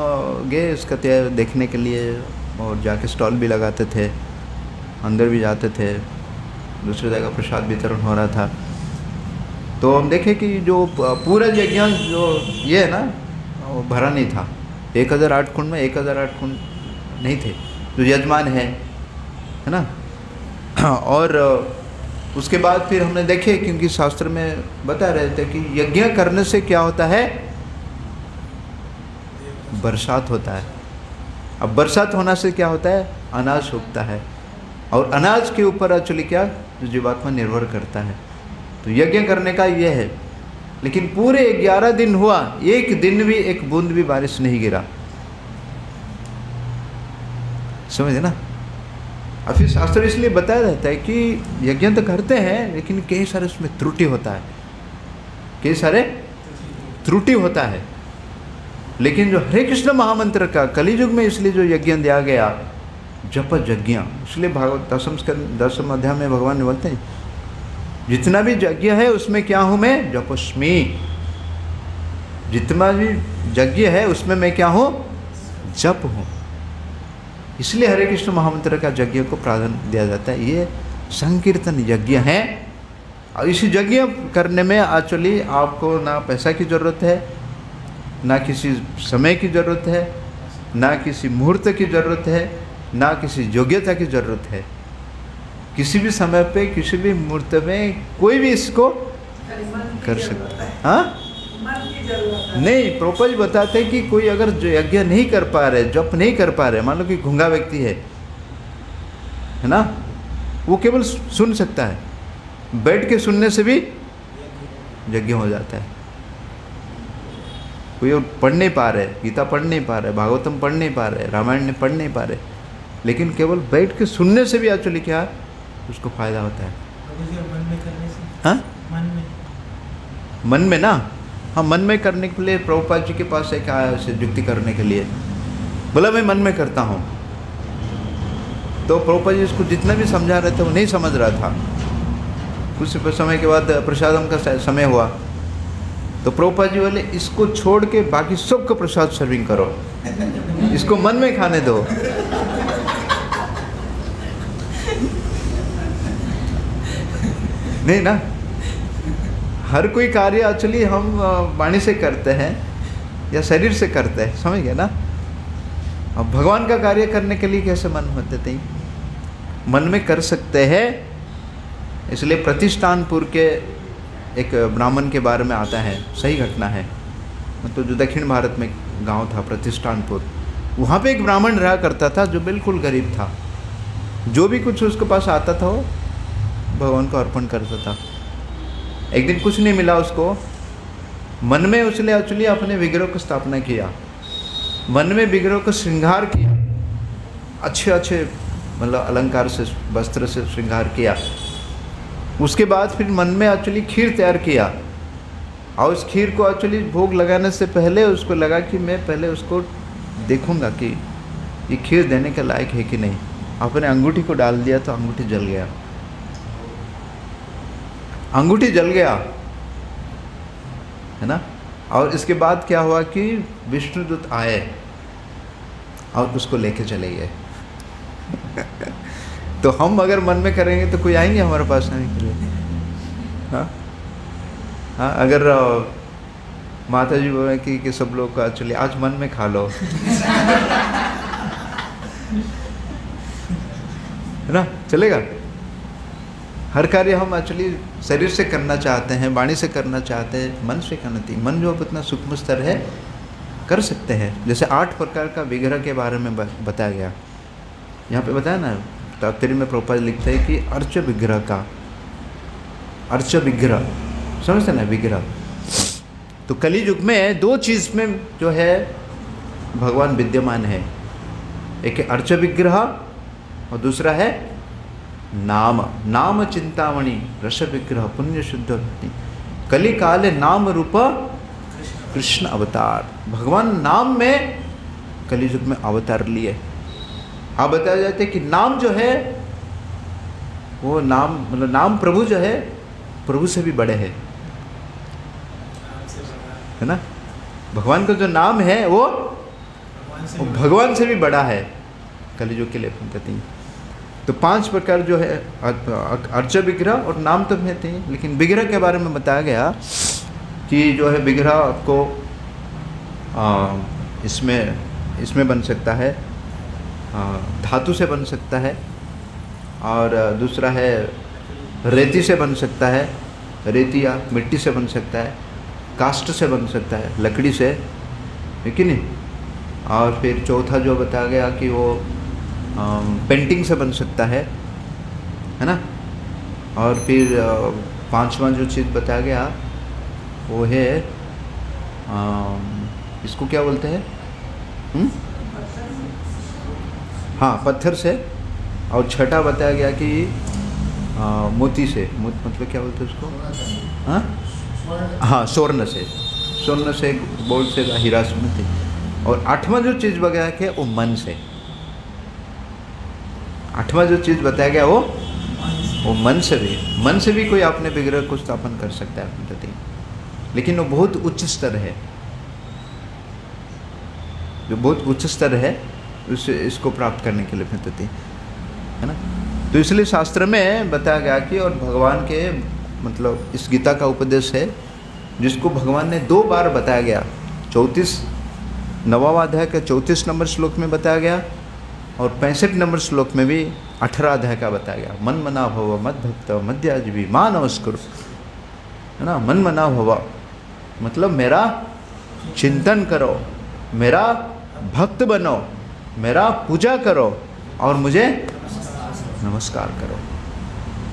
गए इसका देखने के लिए और जाके स्टॉल भी लगाते थे, अंदर भी जाते थे, दूसरी जगह प्रसाद वितरण हो रहा था। तो हम देखे कि जो पूरा यज्ञ जो ये है ना वो भरा नहीं था। 1008 कुंड में 1008 कुंड नहीं थे जो यजमान है ना। और उसके बाद फिर हमने देखे, क्योंकि शास्त्र में बता रहे थे कि यज्ञ करने से क्या होता है, बरसात होता है। अब बरसात होने से क्या होता है, अनाज उगता है, और अनाज के ऊपर एक्चुअली क्या जीवात्मा निर्भर करता है। तो यज्ञ करने का ये है। लेकिन पूरे 11 दिन हुआ, एक दिन भी एक बूंद भी बारिश नहीं गिरा, समझे ना। और फिर शास्त्र इसलिए बताया जाता है कि यज्ञ तो करते हैं लेकिन कई सारे उसमें त्रुटि होता है, कई सारे त्रुटि होता है। लेकिन जो हरे कृष्ण महामंत्र का कलियुग में इसलिए जो यज्ञ दिया गया, जप यज्ञ, इसलिए भागवत 10वें अध्याय में भगवान ने बोलते हैं जितना भी यज्ञ है उसमें क्या हूँ मैं, जपस्मी। जितना भी यज्ञ है उसमें मैं क्या हूँ, जप हूँ। इसलिए हरे कृष्ण महामंत्र का यज्ञ को प्राधान्य दिया जाता है। ये संकीर्तन यज्ञ है, और इस यज्ञ करने में एक्चुअली आपको ना पैसा की ज़रूरत है, ना किसी समय की ज़रूरत है, ना किसी मुहूर्त की ज़रूरत है, ना किसी योग्यता की ज़रूरत है। किसी भी समय पे, किसी भी मुहूर्त में कोई भी इसको कर सकता है। हाँ नहीं, प्रभुपाद जी बताते हैं कि कोई अगर जो यज्ञ नहीं कर पा रहे, जप नहीं कर पा रहे, मान लो कि गूंगा व्यक्ति है ना, वो केवल सुन सकता है, बैठ के सुनने से भी यज्ञ हो जाता है। कोई और पढ़ नहीं पा रहे, गीता पढ़ नहीं पा रहे, भागवतम पढ़ नहीं पा रहे, रामायण ने पढ़ नहीं पा रहे, लेकिन केवल बैठ के सुनने से भी एक्चुअली क्या उसको फायदा होता है। मन में करने से, हाँ मन में ना, हाँ मन में करने के लिए प्रभुपाद जी के पास एक आया उसे युक्ति करने के लिए, बोला मैं मन में करता हूँ। तो प्रभुपाद जी इसको जितना भी समझा रहे थे वो नहीं समझ रहा था। कुछ समय के बाद प्रसादम का समय हुआ, तो प्रभुपाद जी बोले इसको छोड़ के बाकी सबको प्रसाद सर्विंग करो, इसको मन में खाने दो। नहीं ना, हर कोई कार्य एक्चुअली हम वाणी से करते हैं या शरीर से करते हैं, समझ गए ना। अब भगवान का कार्य करने के लिए कैसे मन होते थे, मन में कर सकते हैं। इसलिए प्रतिष्ठानपुर के एक ब्राह्मण के बारे में आता है, सही घटना है, मतलब जो दक्षिण भारत में गांव था प्रतिष्ठानपुर, वहाँ पे एक ब्राह्मण रहा करता था जो बिल्कुल गरीब था। जो भी कुछ उसके पास आता था वो भगवान को अर्पण करता था। एक दिन कुछ नहीं मिला उसको, मन में उसने एक्चुअली अपने विग्रह को स्थापना किया, मन में विग्रह को श्रृंगार किया, अच्छे अच्छे मतलब अलंकार से वस्त्र से श्रृंगार किया। उसके बाद फिर मन में एक्चुअली खीर तैयार किया, और उस खीर को एक्चुअली भोग लगाने से पहले उसको लगा कि मैं पहले उसको देखूंगा कि ये खीर देने के लायक है कि नहीं। अपने अंगूठी को डाल दिया तो अंगूठी जल गया, अंगूठी जल गया, है ना। और इसके बाद क्या हुआ कि विष्णुदूत आए और उसको लेके चले गए। तो हम अगर मन में करेंगे तो कोई आएंगे हमारे पास आने के लिए? हाँ हाँ, अगर माता जी बोले कि सब लोग का चलिए आज मन में खा लो, है ना, चलेगा? हर कार्य हम एक्चुअली शरीर से करना चाहते हैं, वाणी से करना चाहते हैं, मन से करना चाहिए। मन जो उतना सूक्ष्म स्तर है कर सकते हैं। जैसे 8 प्रकार का विग्रह के बारे में बताया गया, यहाँ पे बताया ना, तात्पर्य में प्रभुपाद लिखते हैं कि अर्च विग्रह का, अर्च विग्रह समझते ना, विग्रह। तो कली युग में 2 चीज़ में जो है भगवान विद्यमान है, एक है अर्च विग्रह और दूसरा है नाम, नाम चिंतामणि रस विग्रह पुण्य शुद्ध भक्ति। कली काले नाम रूप कृष्ण अवतार, भगवान नाम में कली युग में अवतार लिए। आप बताया जाते कि नाम जो है वो नाम मतलब नाम प्रभु जो है प्रभु से भी बड़े है ना। भगवान का जो नाम है वो भगवान से भी बड़ा है, कलियुग के लिए कहते हैं। तो 5 प्रकार जो है अर्च विग्रह और नाम तो कहते हैं, लेकिन विग्रह के बारे में बताया गया कि जो है विग्रह आपको इसमें बन सकता है, धातु से बन सकता है, और दूसरा है रेती से बन सकता है, रेती या मिट्टी से बन सकता है, काष्ठ से बन सकता है, लकड़ी से, है कि नहीं। और फिर चौथा जो बताया गया कि वो पेंटिंग से बन सकता है ना। और फिर 5वां जो चीज़ बताया गया वो है इसको क्या बोलते हैं, हाँ, पत्थर से। और छठा बताया गया कि मोती से, मतलब क्या बोलते हैं उसको, हाँ, स्वर्ण से, गोल्ड से, हीरा से मोती। और 8वां जो चीज़ बताया गया वो मन से, 8वां जो चीज़ बताया गया वो मन से भी कोई अपने विग्रह को स्थापन कर सकता है अपने प्रति, लेकिन वो बहुत उच्च स्तर है, जो बहुत उच्च स्तर है इसको प्राप्त करने के लिए अपने प्रति, है ना। तो इसलिए शास्त्र में बताया गया कि, और भगवान के मतलब इस गीता का उपदेश है जिसको भगवान ने 2 बार बताया गया। 9वां अध्याय के 34 नंबर श्लोक में बताया गया, और 65 नंबर श्लोक में भी 18 अध्याय का बताया गया। मन मना भव मद भक्त मध्याजीवी मां नमस्कुरु, है ना। मन मना भव मतलब मेरा चिंतन करो, मेरा भक्त बनो, मेरा पूजा करो और मुझे नमस्कार करो।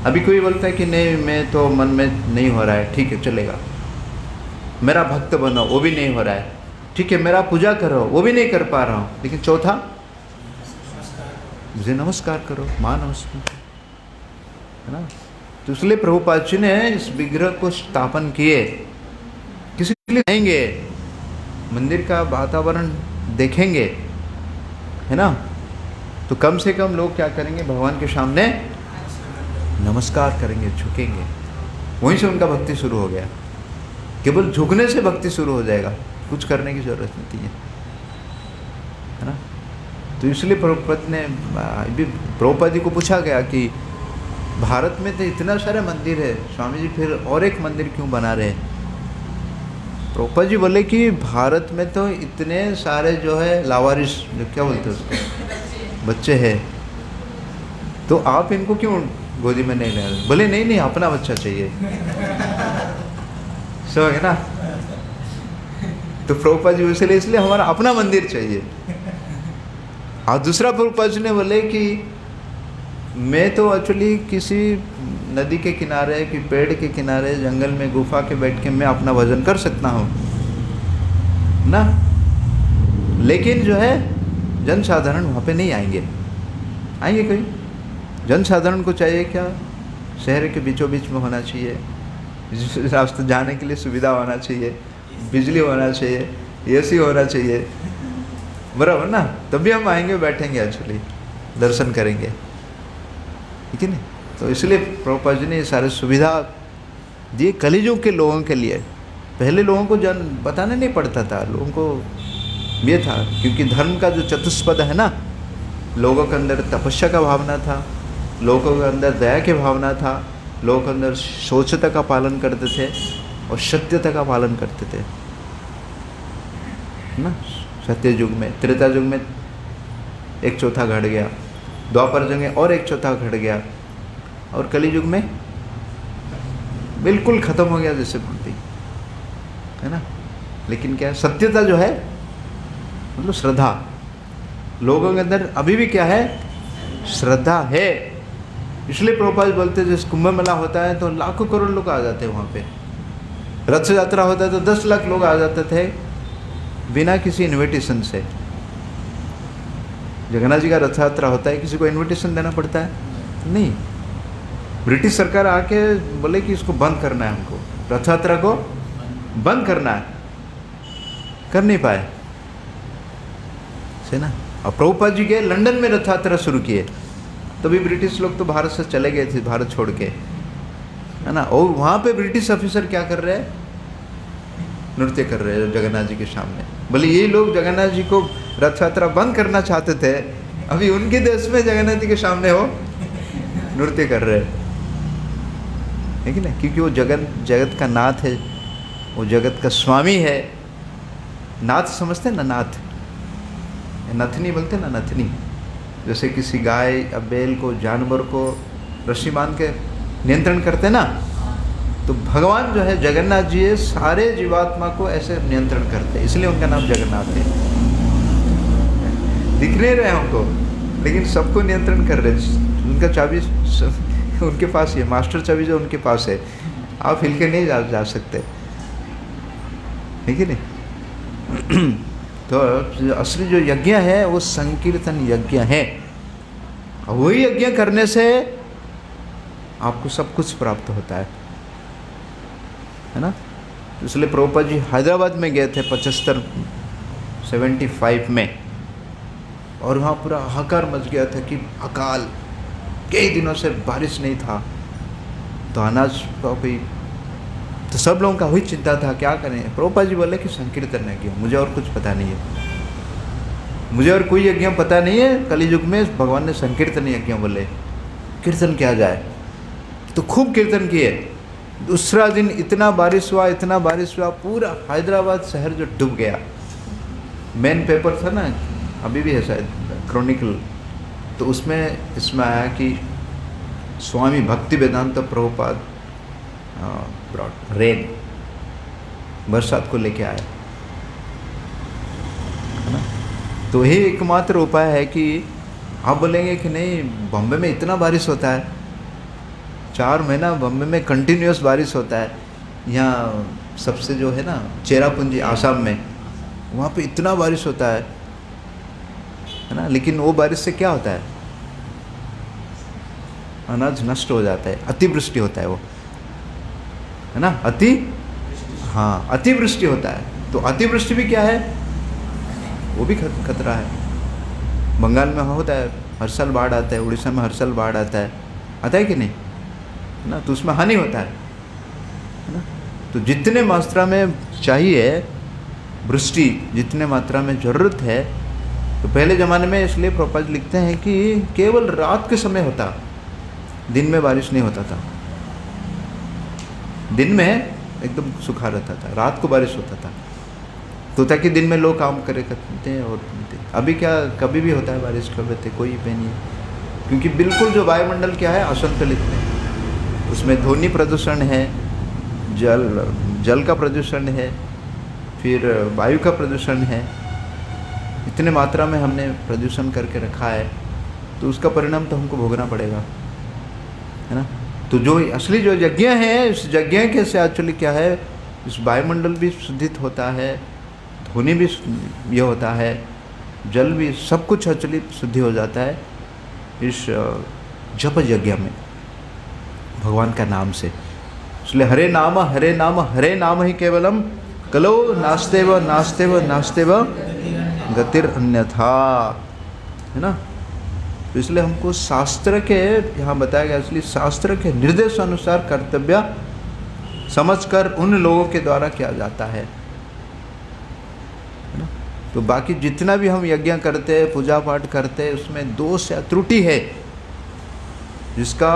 अभी कोई बोलता है कि नहीं मैं तो मन में नहीं हो रहा है, ठीक है चलेगा। मेरा भक्त बनो, वो भी नहीं हो रहा है, ठीक है। मेरा पूजा करो, वो भी नहीं कर पा रहा हूँ, लेकिन चौथा मुझे नमस्कार करो, मां नमस्कार, है ना। तो इसलिए प्रभुपाद जी ने इस विग्रह को स्थापन किए, किसी के लिए आएंगे, मंदिर का वातावरण देखेंगे, है ना, तो कम से कम लोग क्या करेंगे, भगवान के सामने नमस्कार करेंगे, झुकेंगे। वहीं से उनका भक्ति शुरू हो गया। केवल झुकने से भक्ति शुरू हो जाएगा, कुछ करने की जरूरत नहीं है ना। तो इसलिए प्रभुपाद जी को पूछा गया कि भारत में तो इतना सारे मंदिर है, स्वामी जी फिर और एक मंदिर क्यों बना रहे हैं? प्रभुपाद जी बोले कि भारत में तो इतने सारे जो है लावारिस, जो क्या बोलते हैं उसको, बच्चे हैं, तो आप इनको क्यों गोदी में नहीं ले रहे? बोले नहीं अपना बच्चा चाहिए, सो है ना। तो प्रभुपाद जी इसलिए हमारा अपना मंदिर चाहिए। और दूसरा प्रभुपाद जी ने बोले कि मैं तो एक्चुअली किसी नदी के किनारे, कि पेड़ के किनारे, जंगल में, गुफा के बैठ के मैं अपना भजन कर सकता हूँ ना, लेकिन जो है जन साधारण वहाँ पे नहीं आएंगे। आएंगे कोई? जन साधारण को चाहिए क्या? शहर के बीचों बीच में होना चाहिए, रास्ते जाने के लिए सुविधा होना चाहिए, बिजली होना चाहिए, एसी होना चाहिए, बराबर ना, तभी हम आएंगे, बैठेंगे, एक्चुअली दर्शन करेंगे, ठीक है ना। तो इसलिए प्रभुपाद जी ने ये सारे सुविधा दिए कलियुग के लोगों के लिए। पहले लोगों को बताना नहीं पड़ता था, लोगों को ये था, क्योंकि धर्म का जो चतुष्पद है ना, लोगों के अंदर तपस्या का भावना था, लोगों के अंदर दया की भावना था, लोगों के अंदर शौचता का पालन करते थे और सत्यता का पालन करते थे ना। सत्य युग में, त्रेता युग में 1/4 घट गया, द्वापर युग में और 1/4 घट गया, और कली युग में बिल्कुल खत्म हो गया जैसे भक्ति, है ना। लेकिन क्या सत्यता जो है, मतलब श्रद्धा, लोगों के अंदर अभी भी क्या है? श्रद्धा है। इसलिए प्रभुपाद बोलते हैं, जैसे कुंभ मेला होता है तो लाखों करोड़ लोग आ जाते हैं वहाँ पे, रथ यात्रा होता है तो 10 लाख लोग आ जाते थे बिना किसी इन्विटेशन से। जगन्नाथ जी का रथ यात्रा होता है, किसी को इन्विटेशन देना पड़ता है? नहीं। ब्रिटिश सरकार आके बोले कि इसको बंद करना है, हमको रथ यात्रा को बंद करना है, कर नहीं पाए से ना। और प्रभुपाद जी गए लंदन में रथ यात्रा शुरू किए, तभी ब्रिटिश लोग तो भारत से चले गए थे, भारत छोड़ के, है ना। और वहाँ पे ब्रिटिश ऑफिसर क्या कर रहे हैं? नृत्य कर रहे हैं जगन्नाथ जी के सामने। बोले ये लोग जगन्नाथ जी को रथ यात्रा बंद करना चाहते थे, अभी उनके देश में जगन्नाथ जी के सामने हो नृत्य कर रहे हैं, है कि ना। क्योंकि वो जगत का नाथ है, वो जगत का स्वामी है। नाथ समझते हैं ना? नाथ, नथनी बोलते हैं ना, नथनी। जैसे किसी गाय या बैल को, जानवर को रस्सी बांध के नियंत्रण करते हैं ना, तो भगवान जो है जगन्नाथ जी है, सारे जीवात्मा को ऐसे नियंत्रण करते हैं, इसलिए उनका नाम जगन्नाथ है। दिख नहीं रहे हमको, लेकिन सबको नियंत्रण कर रहे हैं। उनका चाबी उनके पास ही है, मास्टर चाबी जो उनके पास है, आप हिल के नहीं जा सकते, ठीक है नहीं। तो असली जो यज्ञ है वो संकीर्तन यज्ञ है, और वही यज्ञ करने से आपको सब कुछ प्राप्त होता है ना। इसलिए प्रभुपाद जी हैदराबाद में गए थे 75 में, और वहाँ पूरा हाहाकार मच गया था कि अकाल, कई दिनों से बारिश नहीं था, तो अनाज का कोई, तो सब लोगों का वही चिंता था क्या करें। प्रभुपाद जी बोले कि संकीर्तन यज्ञ, मुझे और कुछ पता नहीं है, मुझे और कोई यज्ञ पता नहीं है। कली युग में भगवान ने संकीर्तन यज्ञ बोले, कीर्तन किया जाए, तो खूब कीर्तन किए। दूसरा दिन इतना बारिश हुआ, इतना बारिश हुआ, पूरा हैदराबाद शहर जो डूब गया। मेन पेपर था ना, अभी भी है शायद, क्रॉनिकल, तो उसमें इसमें आया कि स्वामी भक्ति वेदांत प्रभुपाद ब्रॉड रेन, बरसात को लेके आया, है ना। तो यही एकमात्र उपाय है कि आप बोलेंगे कि नहीं बॉम्बे में इतना बारिश होता है, 4 महीना बॉम्बे में कंटिन्यूस बारिश होता है। यहाँ सबसे जो है ना चेरापूंजी आसाम में, वहाँ पे इतना बारिश होता है ना। लेकिन वो बारिश से क्या होता है? अनाज नष्ट हो जाता है, अतिवृष्टि होता है वो, है ना। अतिवृष्टि होता है। तो अतिवृष्टि भी क्या है? वो भी खतरा है। बंगाल में होता है, हर साल बाढ़ आता है, उड़ीसा में हर साल बाढ़ आता है कि नहीं, है ना। तो उसमें हानि होता है ना। तो जितने मात्रा में चाहिए वृष्टि, जितने मात्रा में ज़रूरत है, तो पहले ज़माने में इसलिए प्रभुपाद लिखते हैं कि केवल रात के समय होता, दिन में बारिश नहीं होता था। दिन में एकदम सूखा रहता था, रात को बारिश होता था, तो ताकि दिन में लोग काम करे करते हैं। और अभी क्या कभी भी होता है बारिश, कभी होते कोई पे नहीं, क्योंकि बिल्कुल जो वायुमंडल क्या है असंतुलित है। उसमें ध्वनि प्रदूषण है, जल का प्रदूषण है, फिर वायु का प्रदूषण है, इतने मात्रा में हमने प्रदूषण करके रखा है, तो उसका परिणाम तो हमको भोगना पड़ेगा, है ना। तो जो असली जो यज्ञ है, इस यज्ञ के से एक्चुअली क्या है, इस वायुमंडल भी शुद्धित होता है, ध्वनि भी ये होता है, जल भी, सब कुछ एक्चुअली शुद्धि हो जाता है इस जप यज्ञ में भगवान का नाम से। इसलिए हरे नाम हरे नाम हरे नाम ही केवलम कलो नास्ते व नास्ते व नास्ते व गतिर अन्यथा, है ना। तो इसलिए हमको शास्त्र के, यहाँ बताया गया, इसलिए शास्त्र के निर्देश अनुसार कर्तव्य समझकर उन लोगों के द्वारा किया जाता है ना। तो बाकी जितना भी हम यज्ञ करते हैं, पूजा पाठ करते हैं, उसमें दोष या त्रुटि है, जिसका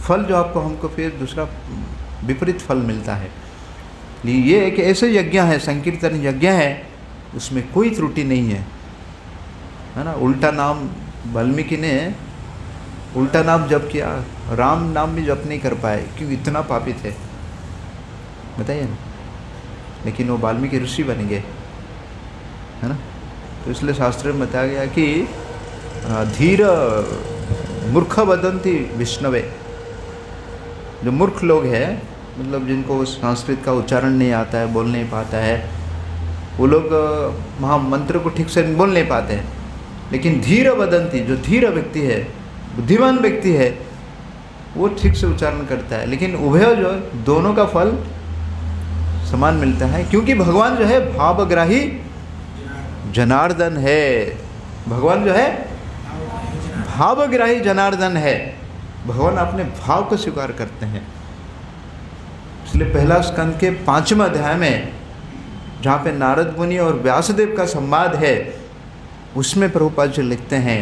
फल जो आपको हमको फिर दूसरा विपरीत फल मिलता है। ये एक ऐसे यज्ञ है, संकीर्तन यज्ञ है, उसमें कोई त्रुटि नहीं है ना। उल्टा नाम वाल्मीकि ने उल्टा नाम जप किया, राम नाम भी जप नहीं कर पाए क्योंकि इतना पापी थे, बताइए ना। लेकिन वो वाल्मीकि ऋषि बन गए, है ना। तो इसलिए शास्त्र में बताया गया कि धीर मूर्ख वदंती विष्णवे, जो मूर्ख लोग हैं, मतलब जिनको संस्कृत का उच्चारण नहीं आता है, बोल नहीं पाता है, वो लोग महामंत्र को ठीक से बोल नहीं पाते हैं। लेकिन धीर वदंती, जो धीर व्यक्ति है, बुद्धिमान व्यक्ति है, वो ठीक से उच्चारण करता है। लेकिन उभय जो है, दोनों का फल समान मिलता है, क्योंकि भगवान जो है भावग्राही जनार्दन है। भगवान जो है भावग्राही जनार्दन है। भगवान अपने भाव को स्वीकार करते हैं। इसलिए पहला स्कंद के 5वें अध्याय में जहाँ पे नारद मुनि और व्यासदेव का संवाद है, उसमें प्रभुपाद जी लिखते हैं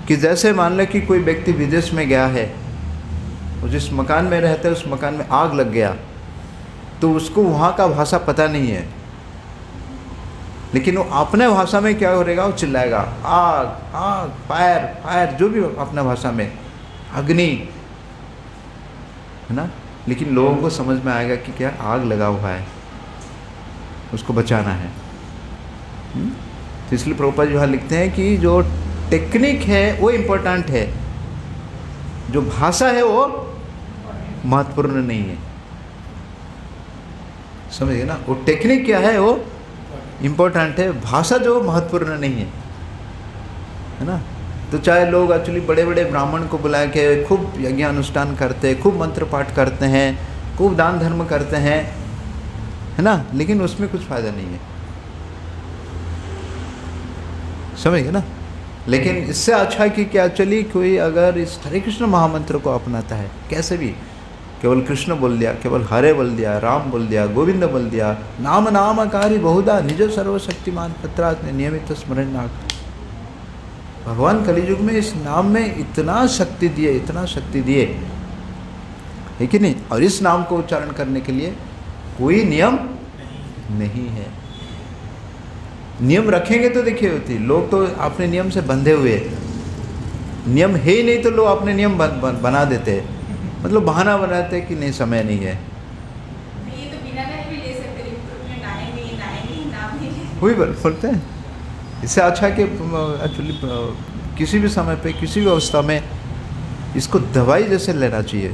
कि जैसे मान लें कि कोई व्यक्ति विदेश में गया है, और जिस मकान में रहता है उस मकान में आग लग गया, तो उसको वहाँ का भाषा पता नहीं है, लेकिन वो अपने भाषा में क्या करेगा, वो चिल्लाएगा आग आग, फायर फायर, जो भी अपना भाषा में, अग्नि, है ना। लेकिन लोगों को समझ में आएगा कि क्या आग लगा हुआ है, उसको बचाना है। तो इसलिए प्रभुपाद जी यहाँ लिखते हैं कि जो टेक्निक है वो इम्पोर्टेंट है, जो भाषा है वो महत्वपूर्ण नहीं है, समझिए ना। वो टेक्निक क्या है वो इम्पोर्टेंट है, भाषा जो महत्वपूर्ण नहीं है ना। तो चाहे लोग एक्चुअली बड़े बड़े ब्राह्मण को बुला के खूब यज्ञ अनुष्ठान करते हैं, खूब मंत्र पाठ करते हैं, खूब दान धर्म करते हैं, है ना, लेकिन उसमें कुछ फायदा नहीं है, समझिए ना। लेकिन इससे अच्छा कि क्या चली कोई अगर इस हरे कृष्ण महामंत्र को अपनाता है, कैसे भी केवल कृष्ण बोल दिया, केवल हरे बोल दिया, राम बोल दिया, गोविंद बोल दिया, नाम नामकारी बहुधा निज सर्वशक्तिमान पत्रात् नियमित स्मरण नाग। भगवान कलियुग में इस नाम में इतना शक्ति दिए, इतना शक्ति दिए, है कि नहीं। और इस नाम को उच्चारण करने के लिए कोई नियम नहीं है। नियम रखेंगे तो देखिए होती, लोग तो अपने नियम से बंधे हुए, नियम है ही नहीं तो लोग अपने नियम बना देते हैं, मतलब बहाना बनाते हैं कि नहीं समय नहीं है। ये तो बिना नहाए भी ले सकते हैं, लेकिन नहाएंगे नाम नहीं ले। वही बोलते हैं। इससे अच्छा कि एक्चुअली किसी भी समय पे, किसी भी अवस्था में इसको दवाई जैसे लेना चाहिए।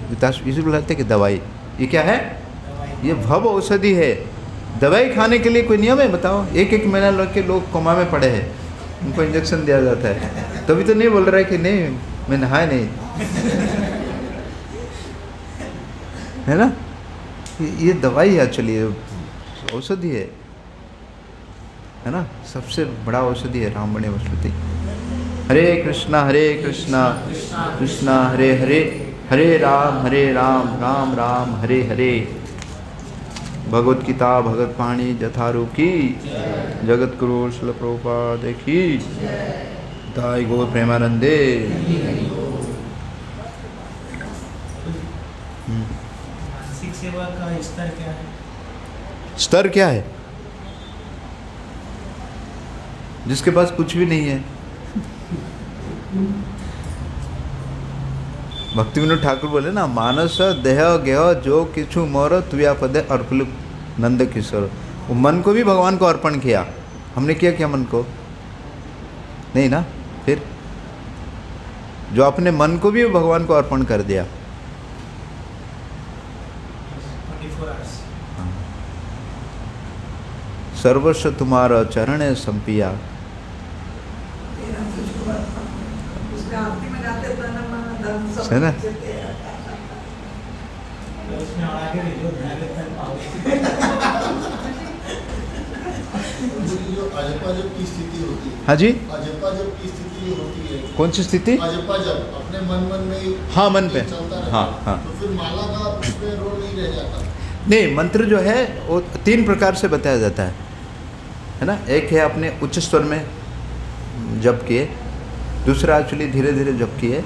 इसी को लगता है कि दवाई, ये क्या है, ये भव औषधि है। दवाई खाने के लिए कोई नियम है बताओ? एक एक महीना लग के लोग कोमा में पड़े हैं, उनको इंजेक्शन दिया जाता है, तभी तो नहीं बोल रहा है कि नहीं मैं नहाए नहीं, है ना। ये दवाई है एक्चुअली, औषधि है ना, सबसे बड़ा औषधि है रामबणे वस्तुति। हरे कृष्णा कृष्णा हरे हरे, हरे राम राम राम हरे हरे। भगवत गीता भगवत पाणी जथारू की, जगत गुरु श्रील प्रभुपाद की, दाई गौर प्रेमानंदे। मानसिक सेवा का स्तर क्या है? स्तर क्या है? जिसके पास कुछ भी नहीं है। भक्ति विनोद ठाकुर बोले ना, मानस देह गेह जो किछु मोर तुया पदे अर्पिल नंद किशोर। वो मन को भी भगवान को अर्पण किया। हमने किया क्या मन को? नहीं ना। फिर जो अपने मन को भी भगवान को अर्पण कर दिया। 24 hours. सर्वस्व तुम्हारा चरण संपिया। है ना? उसमें आगे भी जो ध्यान देता है जो अजपा जब की स्थिति होती है। हाँ जी, अजपा जब की स्थिति होती है। कौन सी स्थिति? अजपा जब अपने मन में। हाँ, मन पे। चलता रहता हाँ, है, हाँ। तो फिर माला का उसमें रोल नहीं रह जाता। नहीं, मंत्र जो है वो 3 प्रकार से बताया जाता है ना। एक है अपने उच्च स्वर में जप किए, दूसरा एक्चुअली धीरे धीरे जप किए,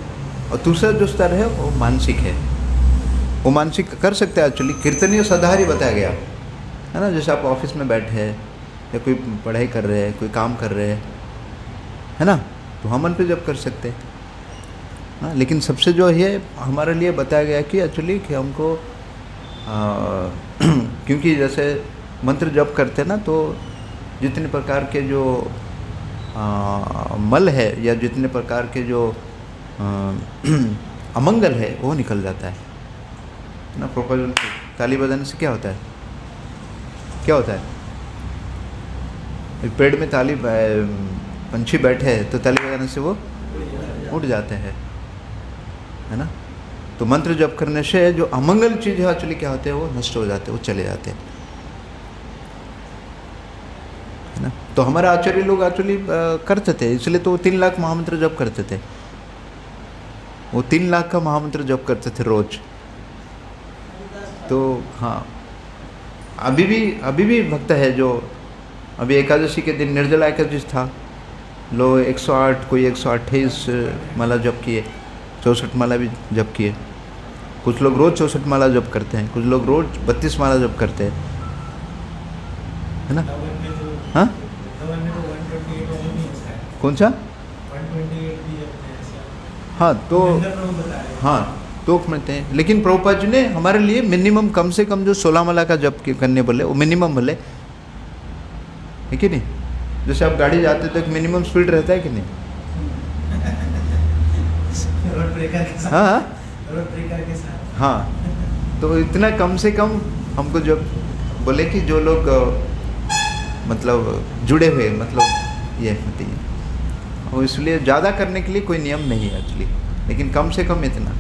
और दूसरा जो स्तर है वो मानसिक है। वो मानसिक कर सकते हैं एक्चुअली। कीर्तनीय सदाहरी बताया गया है ना। जैसे आप ऑफिस में बैठे हैं या कोई पढ़ाई कर रहे हैं, कोई काम कर रहे हैं, है ना, तो हम मन पे जप कर सकते हैं हाँ। लेकिन सबसे जो है हमारे लिए बताया गया कि एक्चुअली कि हमको क्योंकि जैसे मंत्र जप करते हैं ना, तो जितने प्रकार के जो मल है या जितने प्रकार के जो अमंगल है वो निकल जाता है ना। प्रोपोजल ताली बजाने से क्या होता है? क्या होता है? एक पेड़ में ताली पंछी बैठे हैं तो ताली बजाने से वो उड़ जाते हैं, है ना। तो मंत्र जप करने से जो अमंगल चीज़ है एक्चुअली क्या होते हैं, वो नष्ट हो जाते हैं, वो चले जाते हैं, है ना। तो हमारे आचार्य लोग एक्चुअली करते थे, इसलिए तो 3 लाख महामंत्र जप करते थे। वो 3 लाख का महामंत्र जप करते थे रोज। तो हाँ, अभी भी भक्त है जो अभी एकादशी के दिन निर्जला एकादशी था, लोग 108 कोई 128 माला जप किए, 64 माला भी जप किए। कुछ लोग रोज़ 64 माला जप करते हैं, कुछ लोग रोज़ 32 माला जप करते हैं, है ना। हाँ, कौन सा? 128 भी जपते हैं ऐसा। हाँ, तो बता रहे हैं। हाँ तो मिलते हैं। लेकिन प्रभुपाद जी ने हमारे लिए मिनिमम कम से कम जो 16 माला का जप करने बोले वो मिनिमम बोले, है कि नहीं। जैसे आप गाड़ी जाते तो एक मिनिमम स्पीड रहता है कि नहीं? रोड ब्रेकर के साथ। हाँ रोड ब्रेकर के साथ। हाँ, तो इतना कम से कम हमको जब बोले कि जो लोग मतलब जुड़े हुए मतलब ये होती है, और इसलिए ज़्यादा करने के लिए कोई नियम नहीं है एक्चुअली, लेकिन कम से कम इतना।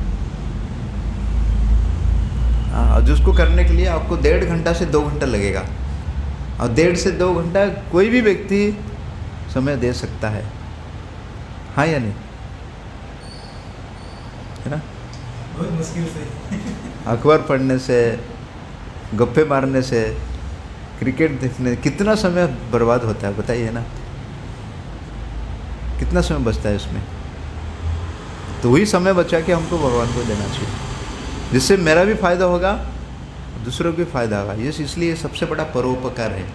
हाँ, जिसको करने के लिए आपको 1.5 घंटा से 2 घंटा लगेगा, और 1.5 से 2 घंटा कोई भी व्यक्ति समय दे सकता है, हाँ या नहीं, है ना। बहुत मुश्किल से। अखबार पढ़ने से, गप्पे मारने से, क्रिकेट देखने कितना समय बर्बाद होता है बताइए ना, कितना समय बचता है उसमें। तो वही समय बचा के हमको भगवान को देना चाहिए, जिससे मेरा भी फायदा होगा, दूसरों को भी फायदा होगा। ये इसलिए सबसे बड़ा परोपकार है।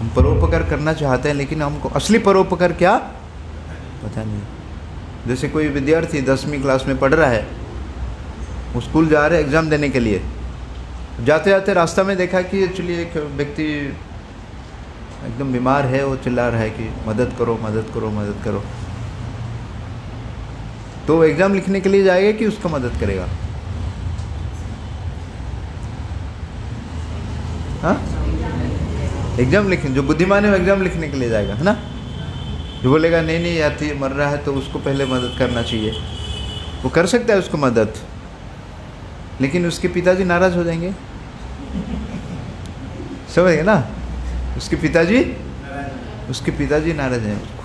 हम परोपकार करना चाहते हैं, लेकिन हमको असली परोपकार क्या पता नहीं। जैसे कोई विद्यार्थी 10वीं क्लास में पढ़ रहा है, वो स्कूल जा रहे एग्ज़ाम देने के लिए, जाते जाते रास्ता में देखा कि एक्चुअली एक व्यक्ति एकदम बीमार है, वो चिल्ला रहा है कि मदद करो मदद करो मदद करो। तो वो एग्ज़ाम लिखने के लिए जाएगा कि उसका मदद करेगा? हाँ, एग्ज़ाम लिखने, जो बुद्धिमान है वो एग्ज़ाम लिखने के लिए जाएगा, है ना। जो बोलेगा नहीं नहीं आती मर रहा है तो उसको पहले मदद करना चाहिए, वो कर सकता है उसको मदद, लेकिन उसके पिताजी नाराज़ हो जाएंगे, समझ गए ना। उसके पिताजी नाराज़ हैं उसको।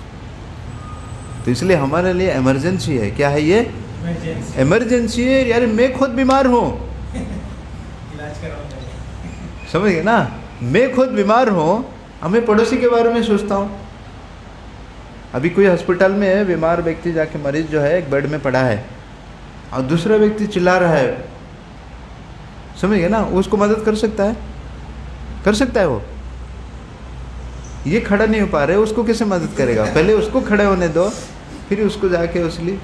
तो इसलिए हमारे लिए इमरजेंसी है। क्या है ये? इमरजेंसी है यार, मैं खुद बीमार हूँ, इलाज कराओ। समझ गए ना। मैं खुद बीमार हूँ, हमें पड़ोसी के बारे में सोचता हूँ। अभी कोई हॉस्पिटल में है, बीमार व्यक्ति जाके, मरीज जो है एक बेड में पड़ा है और दूसरा व्यक्ति चिल्ला रहा है, समझ गए ना, उसको मदद कर सकता है? कर सकता है वो? ये खड़ा नहीं हो पा रहे, उसको कैसे मदद करेगा? पहले उसको खड़े होने दो, फिर उसको जाके उसलिए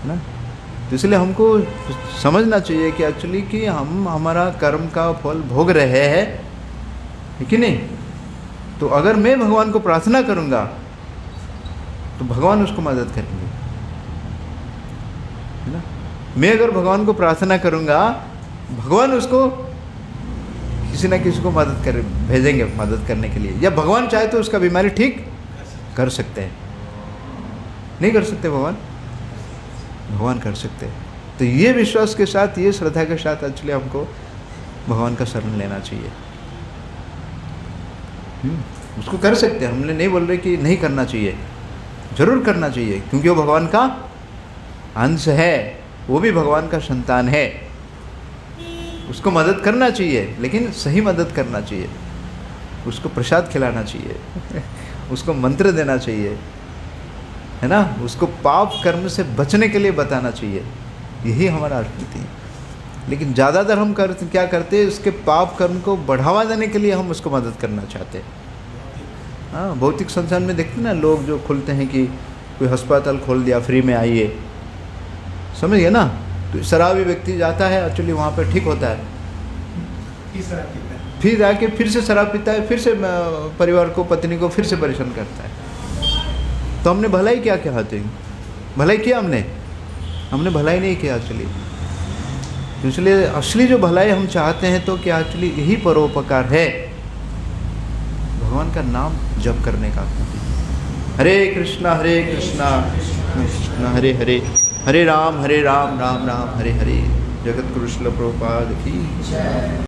ना। तो तो इसलिए हमको समझना चाहिए कि एक्चुअली कि हम हमारा कर्म का फल भोग रहे हैं, है कि नहीं। तो अगर मैं भगवान को प्रार्थना करूँगा तो भगवान उसको मदद करेंगे, है ना। मैं अगर भगवान को प्रार्थना करूँगा, भगवान उसको किसी ना किसी को भेजेंगे मदद करने के लिए, या भगवान चाहे तो उसका बीमारी ठीक कर सकते हैं। नहीं कर सकते भगवान? भगवान कर सकते हैं। तो ये विश्वास के साथ, ये श्रद्धा के साथ एक्चुअली हमको भगवान का शरण लेना चाहिए। उसको कर सकते हैं, हमने नहीं बोल रहे कि नहीं करना चाहिए, जरूर करना चाहिए, क्योंकि वो भगवान का अंश है, वो भी भगवान का संतान है। उसको मदद करना चाहिए, लेकिन सही मदद करना चाहिए। उसको प्रसाद खिलाना चाहिए उसको मंत्र देना चाहिए, है ना। उसको पाप कर्म से बचने के लिए बताना चाहिए, यही हमारा अर्थ है। लेकिन ज़्यादातर हम क्या करते हैं, उसके पाप कर्म को बढ़ावा देने के लिए हम उसको मदद करना चाहते हैं। हाँ, भौतिक संसार में देखते ना लोग जो खुलते हैं कि कोई अस्पताल खोल दिया, फ्री में आइए, समझ गए ना। तो शराबी व्यक्ति जाता है, एक्चुअली वहाँ पर ठीक होता है, फिर आके फिर से शराब पीता है, फिर से परिवार को, पत्नी को फिर से परेशान करता है। तो हमने भलाई क्या किया? भलाई किया हमने भलाई नहीं किया एक्चुअली। इसलिए असली जो भलाई हम चाहते हैं तो क्या एक्चुअली यही परोपकार है, भगवान का नाम जप करने का। हरे कृष्णा कृष्णा हरे हरे, हरे राम राम राम हरे हरे। जगत गुरु श्रील प्रभुपाद की।